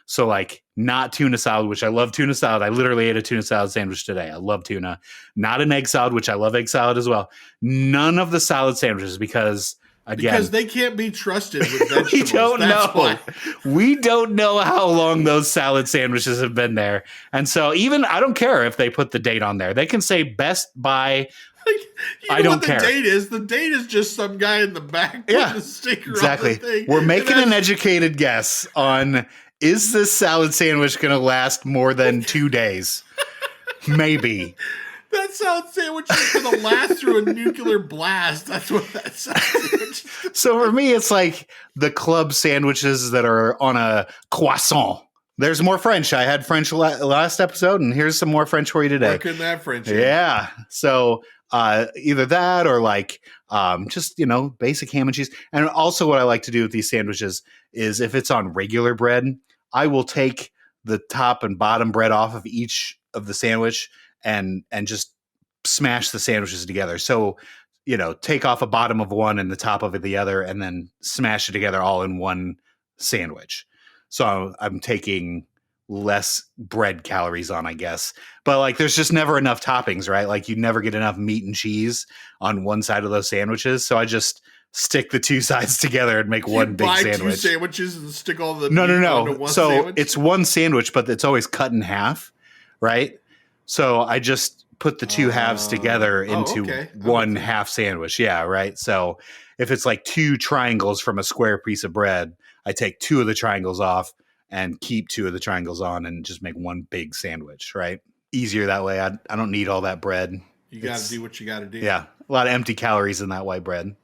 so like not tuna salad, which I love tuna salad. I literally ate a tuna salad sandwich today. I love tuna. Not an egg salad, which I love egg salad as well. None of the salad sandwiches because they can't be trusted with vegetables. We don't know. We don't know how long those salad sandwiches have been there. And so even I don't care if they put the date on there. They can say best by. I don't care. The date is just some guy in the back putting the sticker exactly. on the thing. We're making an educated guess on, is this salad sandwich going to last more than 2 days? Maybe. That salad sandwich is going to last through a nuclear blast. That's what that salad sandwich is. So for me, it's like the club sandwiches that are on a croissant. There's more French. I had French last episode, and here's some more French for you today. Working that French. Yeah. So either that or like just, basic ham and cheese. And also what I like to do with these sandwiches is if it's on regular bread, I will take the top and bottom bread off of each of the sandwich and just smash the sandwiches together. So, take off a bottom of one and the top of the other, and then smash it together all in one sandwich. So I'm taking less bread calories on, I guess. But like, there's just never enough toppings, right? Like you never get enough meat and cheese on one side of those sandwiches. So I just stick the two sides together and make one big sandwich. Buy 2 sandwiches and stick all the no. onto one so sandwich? It's one sandwich, but it's always cut in half, right? So I just put the two halves together into one half sandwich. Yeah, right. So if it's like 2 triangles from a square piece of bread, I take 2 of the triangles off and keep 2 of the triangles on and just make one big sandwich, right? Easier that way. I don't need all that bread. You got to do what you got to do. Yeah, a lot of empty calories in that white bread.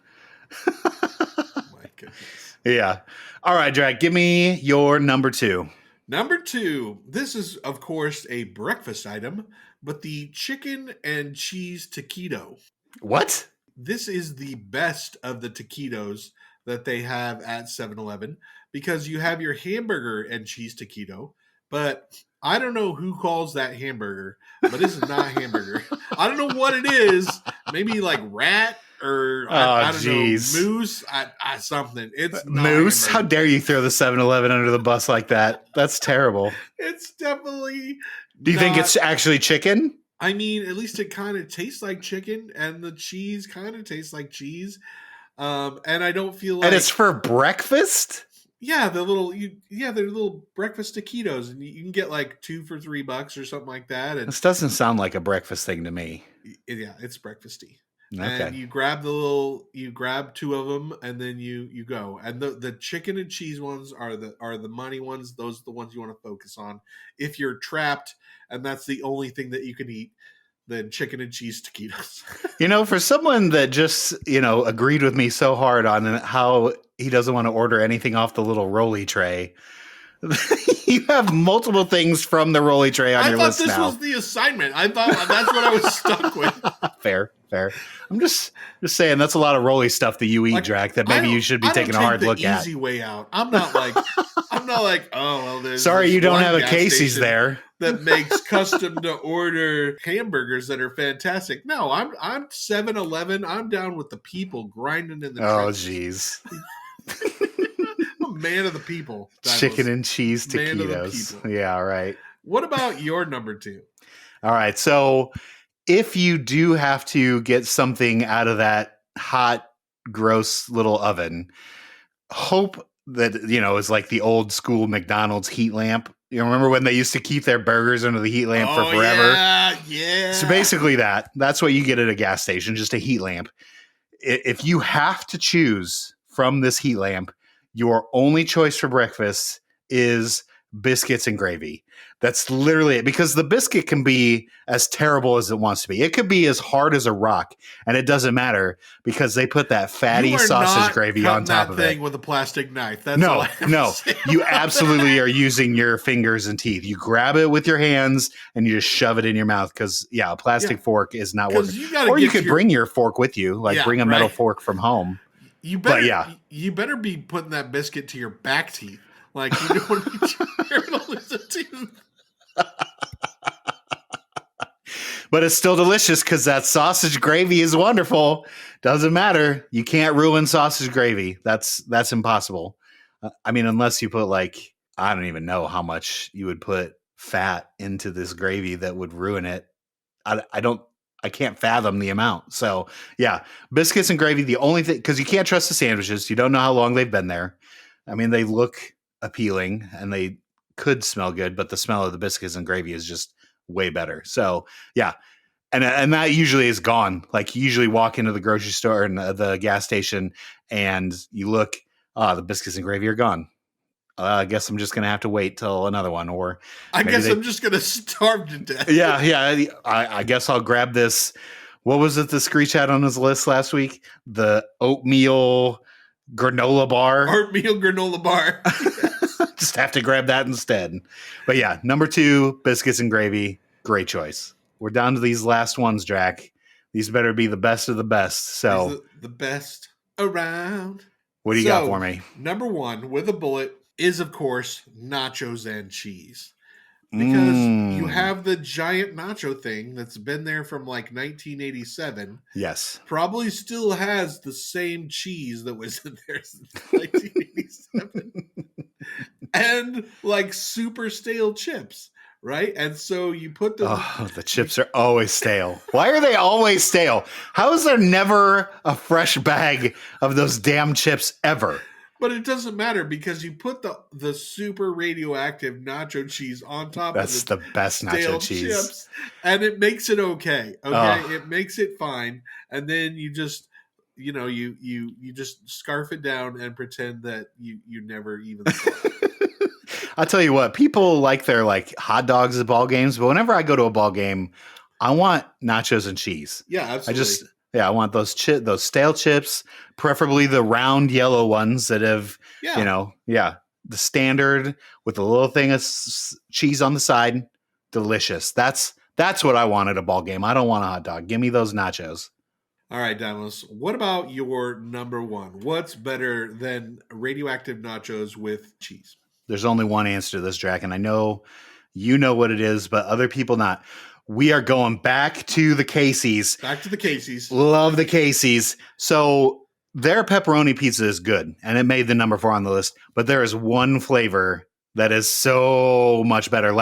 My goodness. Yeah. All right, Draq, give me your number 2. Number 2, this is, of course, a breakfast item, but the chicken and cheese taquito. What? This is the best of the taquitos that they have at 7-Eleven because you have your hamburger and cheese taquito, but I don't know who calls that hamburger, but this is not a hamburger. I don't know what it is. Maybe like rat or I don't know, moose, something. It's not moose. How dare you throw the 7-Eleven under the bus like that? That's terrible. It's definitely. Do you think it's actually chicken? I mean, at least it kind of tastes like chicken, and the cheese kind of tastes like cheese. And I don't feel like. And it's for breakfast? Yeah, they're little breakfast taquitos, and you can get like 2 for $3 or something like that. And this doesn't sound like a breakfast thing to me. Yeah, it's breakfasty. Okay. And you grab 2 of them, and then you go. And the chicken and cheese ones are the money ones. Those are the ones you want to focus on. If you're trapped and that's the only thing that you can eat, then chicken and cheese taquitos. For someone that just, agreed with me so hard on how he doesn't want to order anything off the little rolly tray, You have multiple things from the rolly tray on I your thought list this now. was the assignment. I thought that's what I was stuck with. Fair. I'm just saying that's a lot of rolly stuff that you eat, Like, Drac, that maybe you should be I don't taking a hard take look the at. easy way out. I'm not like, oh well. There's Sorry, this you don't one have a gas Casey's station there. that makes custom to order hamburgers that are fantastic. No, I'm 7-Eleven. I'm down with the people grinding in the Oh, trenches. jeez. I'm a man of the people. Chicken and cheese Man of the taquitos. people. Yeah, right. What about your number 2? All right. So if you do have to get something out of that hot, gross little oven, hope that, is like the old school McDonald's heat lamp. You remember when they used to keep their burgers under the heat lamp for forever? Yeah. So basically that's what you get at a gas station, just a heat lamp. If you have to choose from this heat lamp, your only choice for breakfast is biscuits and gravy. That's literally it, because the biscuit can be as terrible as it wants to be. It could be as hard as a rock, and it doesn't matter because they put that fatty sausage gravy on top of it. With a plastic knife. That's all I have to say You about absolutely that. are using your fingers and teeth. You grab it with your hands and you just shove it in your mouth because, a plastic fork is not 'Cause working. you gotta Or you get could your- bring your fork with you, like Yeah, bring a metal right. fork from home. You better, yeah. you better be putting that biscuit to your back teeth. Like you don't want to lose a tooth. But it's still delicious because that sausage gravy is wonderful. Doesn't matter. You can't ruin sausage gravy. That's impossible. Unless you put I don't even know how much you would put fat into this gravy that would ruin it. I can't fathom the amount. So yeah, biscuits and gravy, the only thing, because you can't trust the sandwiches. You don't know how long they've been there. They look appealing and they could smell good, but the smell of the biscuits and gravy is just way better. So yeah. And that usually is gone. Like you usually walk into the grocery store and the gas station and you look, the biscuits and gravy are gone. I guess I'm just going to have to wait till another one, or I guess I'm just going to starve to death. Yeah. I guess I'll grab this. What was it the Screech had on his list last week? The oatmeal granola bar. Oatmeal granola bar. Just have to grab that instead. But yeah, number 2, biscuits and gravy. Great choice. We're down to these last ones, Drac. These better be the best of the best. So the best around. What do you got for me? Number 1 with a bullet is, of course, nachos and cheese. Because you have the giant nacho thing that's been there from 1987. Yes. Probably still has the same cheese that was in there since 1987. And super stale chips, right? And so you put them. Oh, the chips are always stale. Why are they always stale? How is there never a fresh bag of those damn chips ever? But it doesn't matter because you put the super radioactive nacho cheese on top That's of the best nacho cheese. chips, and it makes it okay. Okay, it makes it fine, and then you just you just scarf it down and pretend that you never even saw it. I'll tell you what, people like their hot dogs at ball games, but whenever I go to a ball game, I want nachos and cheese. Yeah, absolutely. I want those stale chips, preferably the round yellow ones that have, the standard with a little thing of cheese on the side. Delicious. That's what I want at a ball game. I don't want a hot dog. Give me those nachos. All right, Dymlos, what about your number 1? What's better than radioactive nachos with cheese? There's only one answer to this, Drac, and I know you know what it is, but other people not. We are going back to the Casey's. Back to the Casey's. Love the Casey's. So their pepperoni pizza is good, and it made the number 4 on the list. But there is one flavor that is so much better,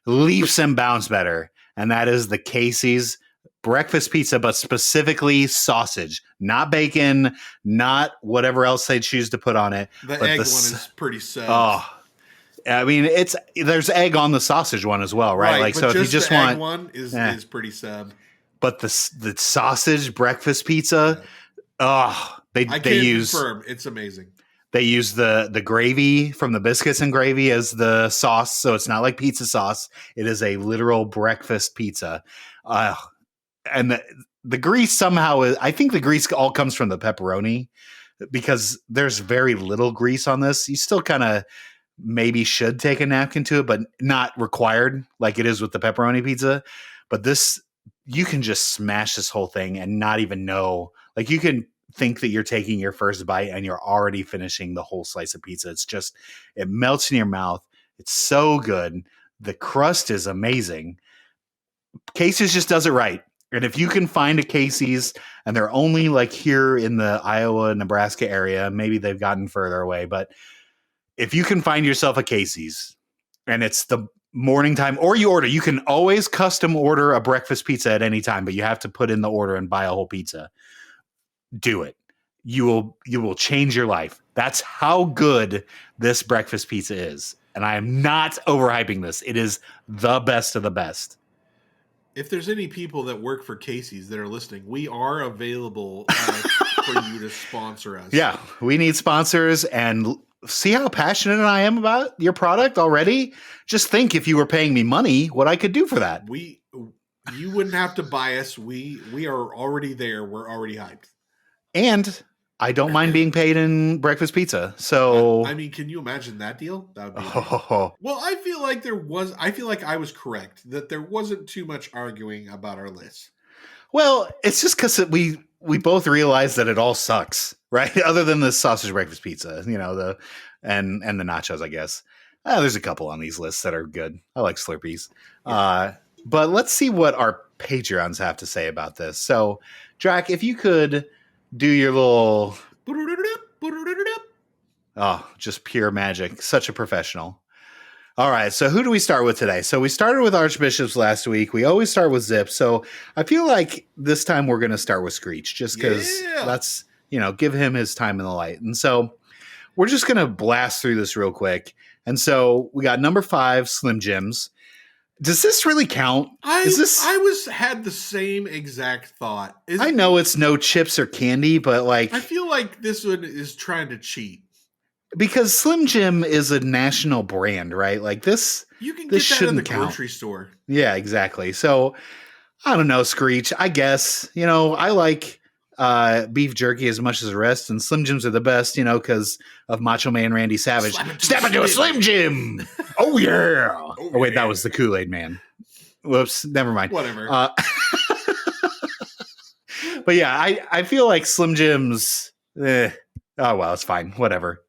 leaps and bounds better, and that is the Casey's breakfast pizza, but specifically sausage, not bacon, not whatever else they choose to put on it. The egg one is pretty sad. Oh, there's egg on the sausage one as well, right? So if you just the want egg one is pretty sad. But the sausage breakfast pizza, they use confirm it's amazing. They use the gravy from the biscuits and gravy as the sauce, so it's not like pizza sauce. It is a literal breakfast pizza, and the grease somehow is. I think the grease all comes from the pepperoni because there's very little grease on this. You still kind of maybe should take a napkin to it, but not required like it is with the pepperoni pizza. But this, you can just smash this whole thing and not even know. Like, you can think that you're taking your first bite and you're already finishing the whole slice of pizza. It's just, it melts in your mouth. It's so good. The crust is amazing. Casey's just does it right. And if you can find a Casey's, and they're only like here in the Iowa, Nebraska area, maybe they've gotten further away, but if you can find yourself a Casey's and it's the morning time, or you can always custom order a breakfast pizza at any time, but you have to put in the order and buy a whole pizza. Do it. You will change your life. That's how good this breakfast pizza is. And I am not overhyping this. It is the best of the best. If there's any people that work for Casey's that are listening, we are available for you to sponsor us. Yeah, we need sponsors, and see how passionate I am about your product already? Just think, if you were paying me money, what I could do for that. You wouldn't have to buy us. We are already there. We're already hyped. And I don't mind being paid in breakfast pizza. So I mean, can you imagine that deal? That would be Well, I feel like I was correct that there wasn't too much arguing about our list. Well, it's just because we both realized that it all sucks, right? Other than the sausage breakfast pizza, and the nachos, I guess. There's a couple on these lists that are good. I like Slurpees. Yeah. But let's see what our Patreons have to say about this. So, Draq, if you could do your little... Oh, just pure magic. Such a professional. All right, so who do we start with today? So we started with Archbishops last week. We always start with Zip. So I feel like this time we're going to start with Screech, just because that's, give him his time in the light. And so we're just going to blast through this real quick. And so we got number 5, Slim Jims. Does this really count? I had the same exact thought. I know it's no chips or candy, but I feel like this one is trying to cheat. Because Slim Jim is a national brand, right? Like this, you can this get that in the count. Grocery store. Yeah, exactly. So I don't know, Screech. I guess I like beef jerky as much as the rest, and Slim Jims are the best, because of Macho Man Randy Savage. Step into a Slim Jim. Oh yeah. Oh wait, that was the Kool-Aid Man. Whoops, never mind. Whatever. But yeah, I feel like Slim Jims. Oh well, it's fine. Whatever.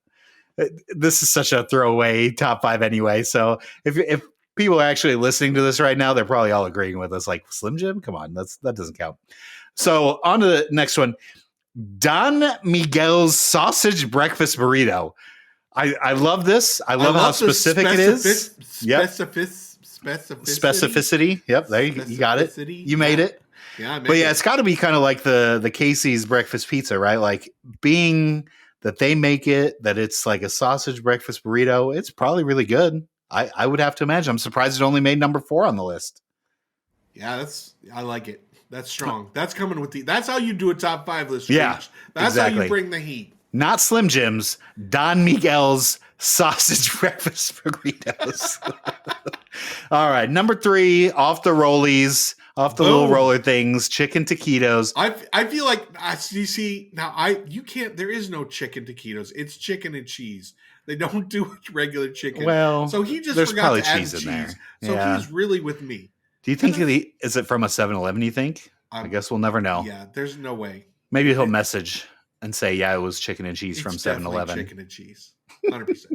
This is such a throwaway top 5 anyway. So if people are actually listening to this right now, they're probably all agreeing with us. Like, Slim Jim, come on, that doesn't count. So on to the next one. Don Miguel's sausage breakfast burrito. I love this. I love how specific it is. Specificity. Yep, there you got it. You made it. Yeah, it's got to be kind of like the Casey's breakfast pizza, right? Like, being that they make it, that it's like a sausage breakfast burrito, it's probably really good. I would have to imagine. I'm surprised it only made number 4 on the list. Yeah, I like it. That's strong. That's coming with that's how you do a top 5 list. Yeah, that's exactly. how you bring the heat. Not Slim Jim's, Don Miguel's sausage breakfast burritos. All right, number 3, off the rollies, off the little roller things, chicken taquitos. I feel like you see now. You can't. There is no chicken taquitos. It's chicken and cheese. They don't do regular chicken. Well, so he just there's forgot probably to add cheese in there. So he's really with me. Do you think is it from a 7-Eleven? You think? I guess we'll never know. Yeah, there's no way. Maybe he'll message and say, "Yeah, it was chicken and cheese from 7-Eleven." Chicken and cheese, 100%.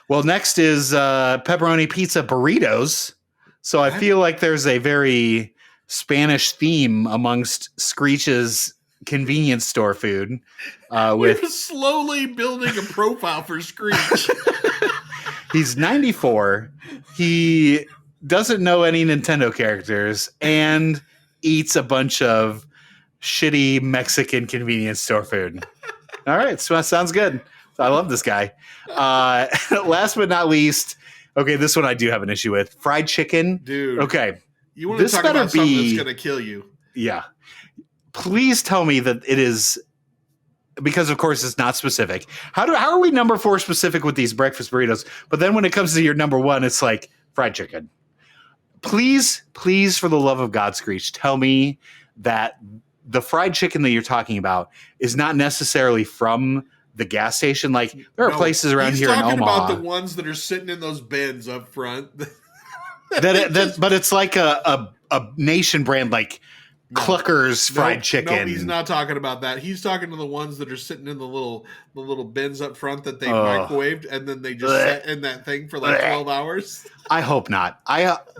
Well, next is pepperoni pizza burritos. So I feel like there's a very Spanish theme amongst Screech's convenience store food. We're slowly building a profile for Screech. He's 94. He doesn't know any Nintendo characters and eats a bunch of shitty Mexican convenience store food. All right, so that sounds good. I love this guy. Last but not least, okay, this one I do have an issue with. Fried chicken. Dude. Okay. You want to talk about something that's going to kill you. Yeah. Please tell me that it is, because of course it's not specific. How are we number 4 specific with these breakfast burritos? But then when it comes to your number 1, it's like fried chicken. Please, for the love of God, Screech, tell me that the fried chicken that you're talking about is not necessarily from the gas station. Like there are No, places around he's here in talking Omaha about the ones that are sitting in those bins up front. but it's like a nation brand, like Clucker's fried chicken. No, he's not talking about that. He's talking to the ones that are sitting in the little bins up front that they microwaved and then they just set in that thing for like 12 hours. I hope not.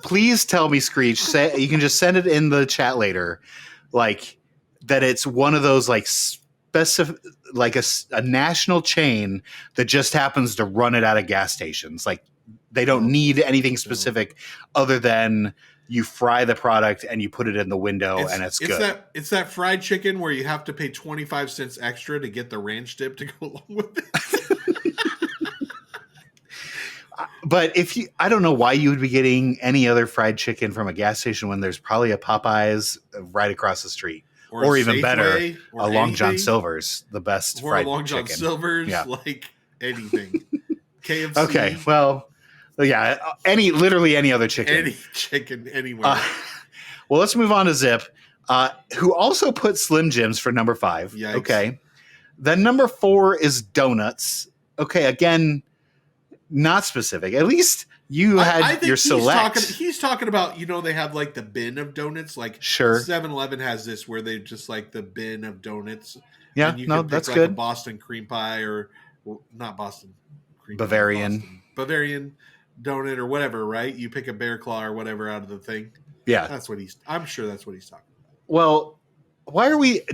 Please tell me, Screech. Say you can just send it in the chat later, like that. It's one of those like like a national chain that just happens to run it out of gas stations. Like they don't need anything specific other than you fry the product and you put it in the window and it's good. It's that fried chicken where you have to pay 25 cents extra to get the ranch dip to go along with it. But I don't know why you would be getting any other fried chicken from a gas station when there's probably a Popeyes right across the street. Or even better, a Long John Silver's, the best fried chicken. Or a Long John Silver's, like anything. KFC. Okay, well, yeah, literally any other chicken. Any chicken anywhere. Well, let's move on to Zip, who also put Slim Jims for number 5. Yikes. Okay. Then number 4 is donuts. Okay, again, not specific. At least you had your select. He's talking about, they have like the bin of donuts. Like sure. 7-Eleven has this where they just like the bin of donuts. Yeah, and you no, can pick that's like good. A Boston cream pie or not Boston cream Bavarian. pie. Bavarian donut or whatever, right? You pick a bear claw or whatever out of the thing. Yeah. I'm sure that's what he's talking about. Well,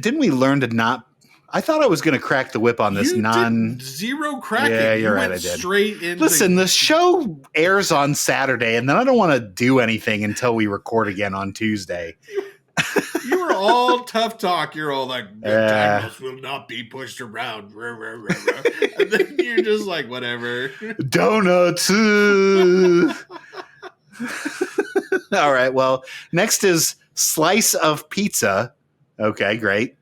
didn't we learn to not, I thought I was going to crack the whip on this zero cracking. Yeah, you're right. I did. Straight into. Listen, the show airs on Saturday, and then I don't want to do anything until we record again on Tuesday. You were all tough talk. You're all like, Dymlos will not be pushed around. And then you're just like, whatever. Donuts. All right. Well, next is slice of pizza. Okay, great.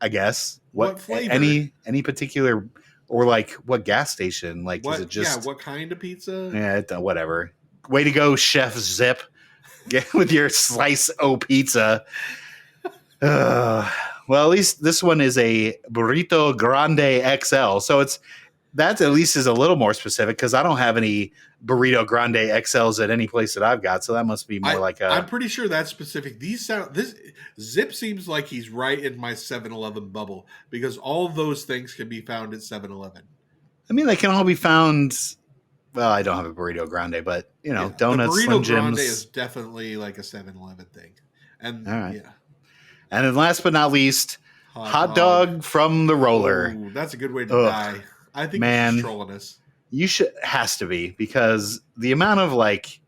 I guess. What flavor? Any particular, or like what gas station? Like, is it just? Yeah, what kind of pizza? Yeah, whatever. Way to go, Chef Zip. Get with your slice o pizza. Well, at least this one is a burrito grande XL, so that at least is a little more specific because I don't have any burrito grande XLs at any place that I've got, so that must be more like a. I'm pretty sure that's specific. This Zip seems like he's right in my 7-Eleven bubble because all of those things can be found at 7-Eleven. I mean, they can all be found. Well, I don't have a burrito grande, but donuts, the burrito Slim Jims. grande is definitely like a 7-Eleven thing. And all right. Yeah. And then last but not least, hot dog from the roller. Ooh, that's a good way to die. I think he's trolling us. Has to be, because the amount of like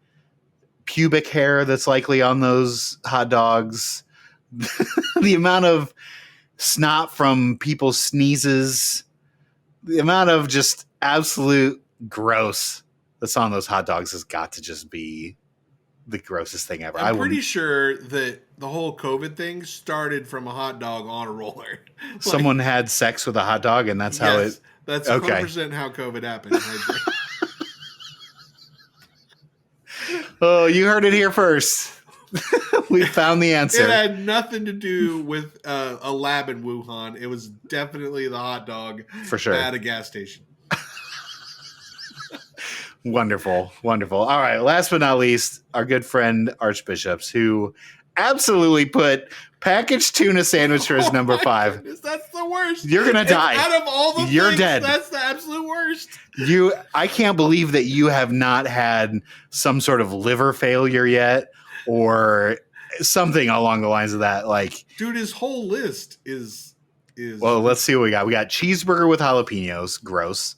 pubic hair that's likely on those hot dogs, the amount of snot from people's sneezes, the amount of just absolute gross that's on those hot dogs has got to just be the grossest thing ever. I'm pretty sure that the whole COVID thing started from a hot dog on a roller. Someone had sex with a hot dog, and that's how it. That's 100% how COVID happened. Oh, you heard it here first. We found the answer. It had nothing to do with a lab in Wuhan. It was definitely the hot dog for sure at a gas station. Wonderful. All right. Last but not least, our good friend Archbishops, who absolutely put packaged tuna sandwich for his number 5. Goodness, that's the worst. You're gonna die. Out of all the You're things, dead. That's the absolute worst. I can't believe that you have not had some sort of liver failure yet, or something along the lines of that. Like, dude, his whole list is. Well, let's see what we got. We got cheeseburger with jalapenos. Gross.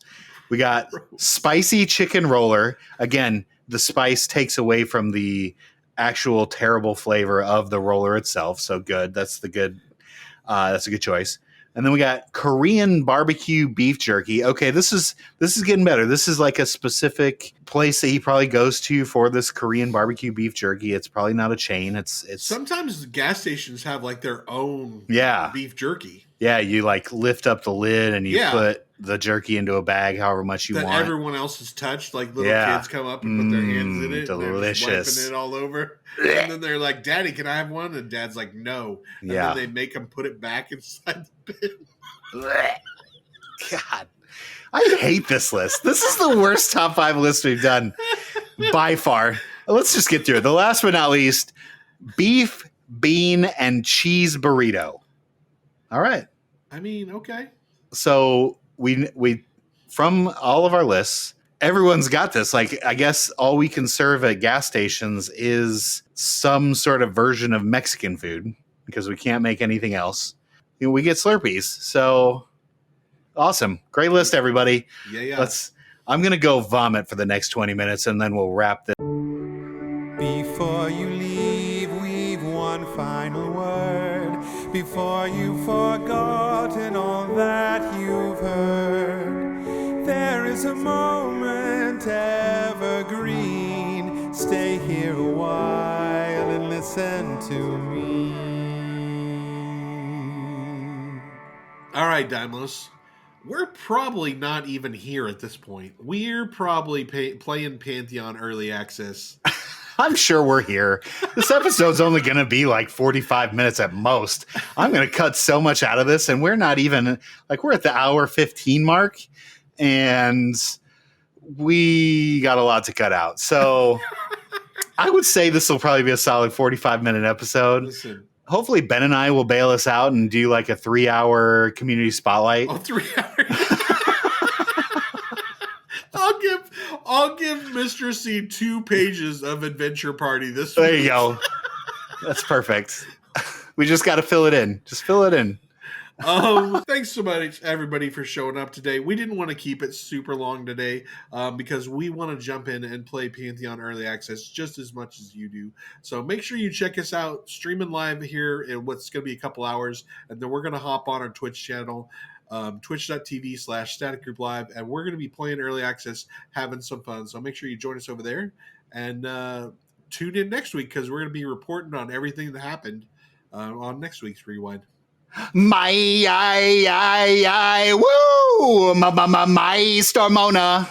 We got spicy chicken roller. Again, the spice takes away from the actual terrible flavor of the roller itself. So good. That's a good choice. And then we got Korean barbecue beef jerky. Okay, this is getting better. This is like a specific place that he probably goes to for this Korean barbecue beef jerky. It's probably not a chain. It's sometimes gas stations have like their own beef jerky. Yeah, you like lift up the lid and you put the jerky into a bag, however much you want. That everyone else has touched. Like little kids come up and put their hands in it. Delicious. And they're just wiping it all over. And then they're like, "Daddy, can I have one?" And Dad's like, "No." And then they make them put it back inside the bin. God, I hate this list. This is the worst top 5 list we've done by far. Let's just get through it. The last but not least, beef, bean, and cheese burrito. All right. I mean, okay. So we from all of our lists, everyone's got this. Like, I guess all we can serve at gas stations is some sort of version of Mexican food because we can't make anything else. We get Slurpees. So awesome. Great list, everybody. Yeah. I'm going to go vomit for the next 20 minutes and then we'll wrap this. Before you leave, we've one final word. Before you've forgotten all that you've heard, there is a moment evergreen. Stay here a while and listen to me. All right, Dymlos. We're probably not even here at this point. We're probably playing Pantheon Early Access. I'm sure we're here. This episode's only going to be like 45 minutes at most. I'm going to cut so much out of this, and we're not even, like, we're at the hour 15 mark, and we got a lot to cut out. So I would say this will probably be a solid 45-minute episode. Listen. Hopefully Benonai will bail us out and do like a 3-hour community spotlight. Oh, 3 hours. I'll give Mr. C 2 pages of Adventure Party this week. There you go. That's perfect. We just got to fill it in. Just fill it in. Thanks so much, everybody, for showing up today. We didn't want to keep it super long today because we want to jump in and play Pantheon Early Access just as much as you do. So make sure you check us out streaming live here in what's going to be a couple hours, and then we're going to hop on our Twitch channel, twitch.tv/Static Group Live, and we're going to be playing Early Access, having some fun. So make sure you join us over there, and tune in next week because we're going to be reporting on everything that happened on next week's Rewind. My woo, my Stormona.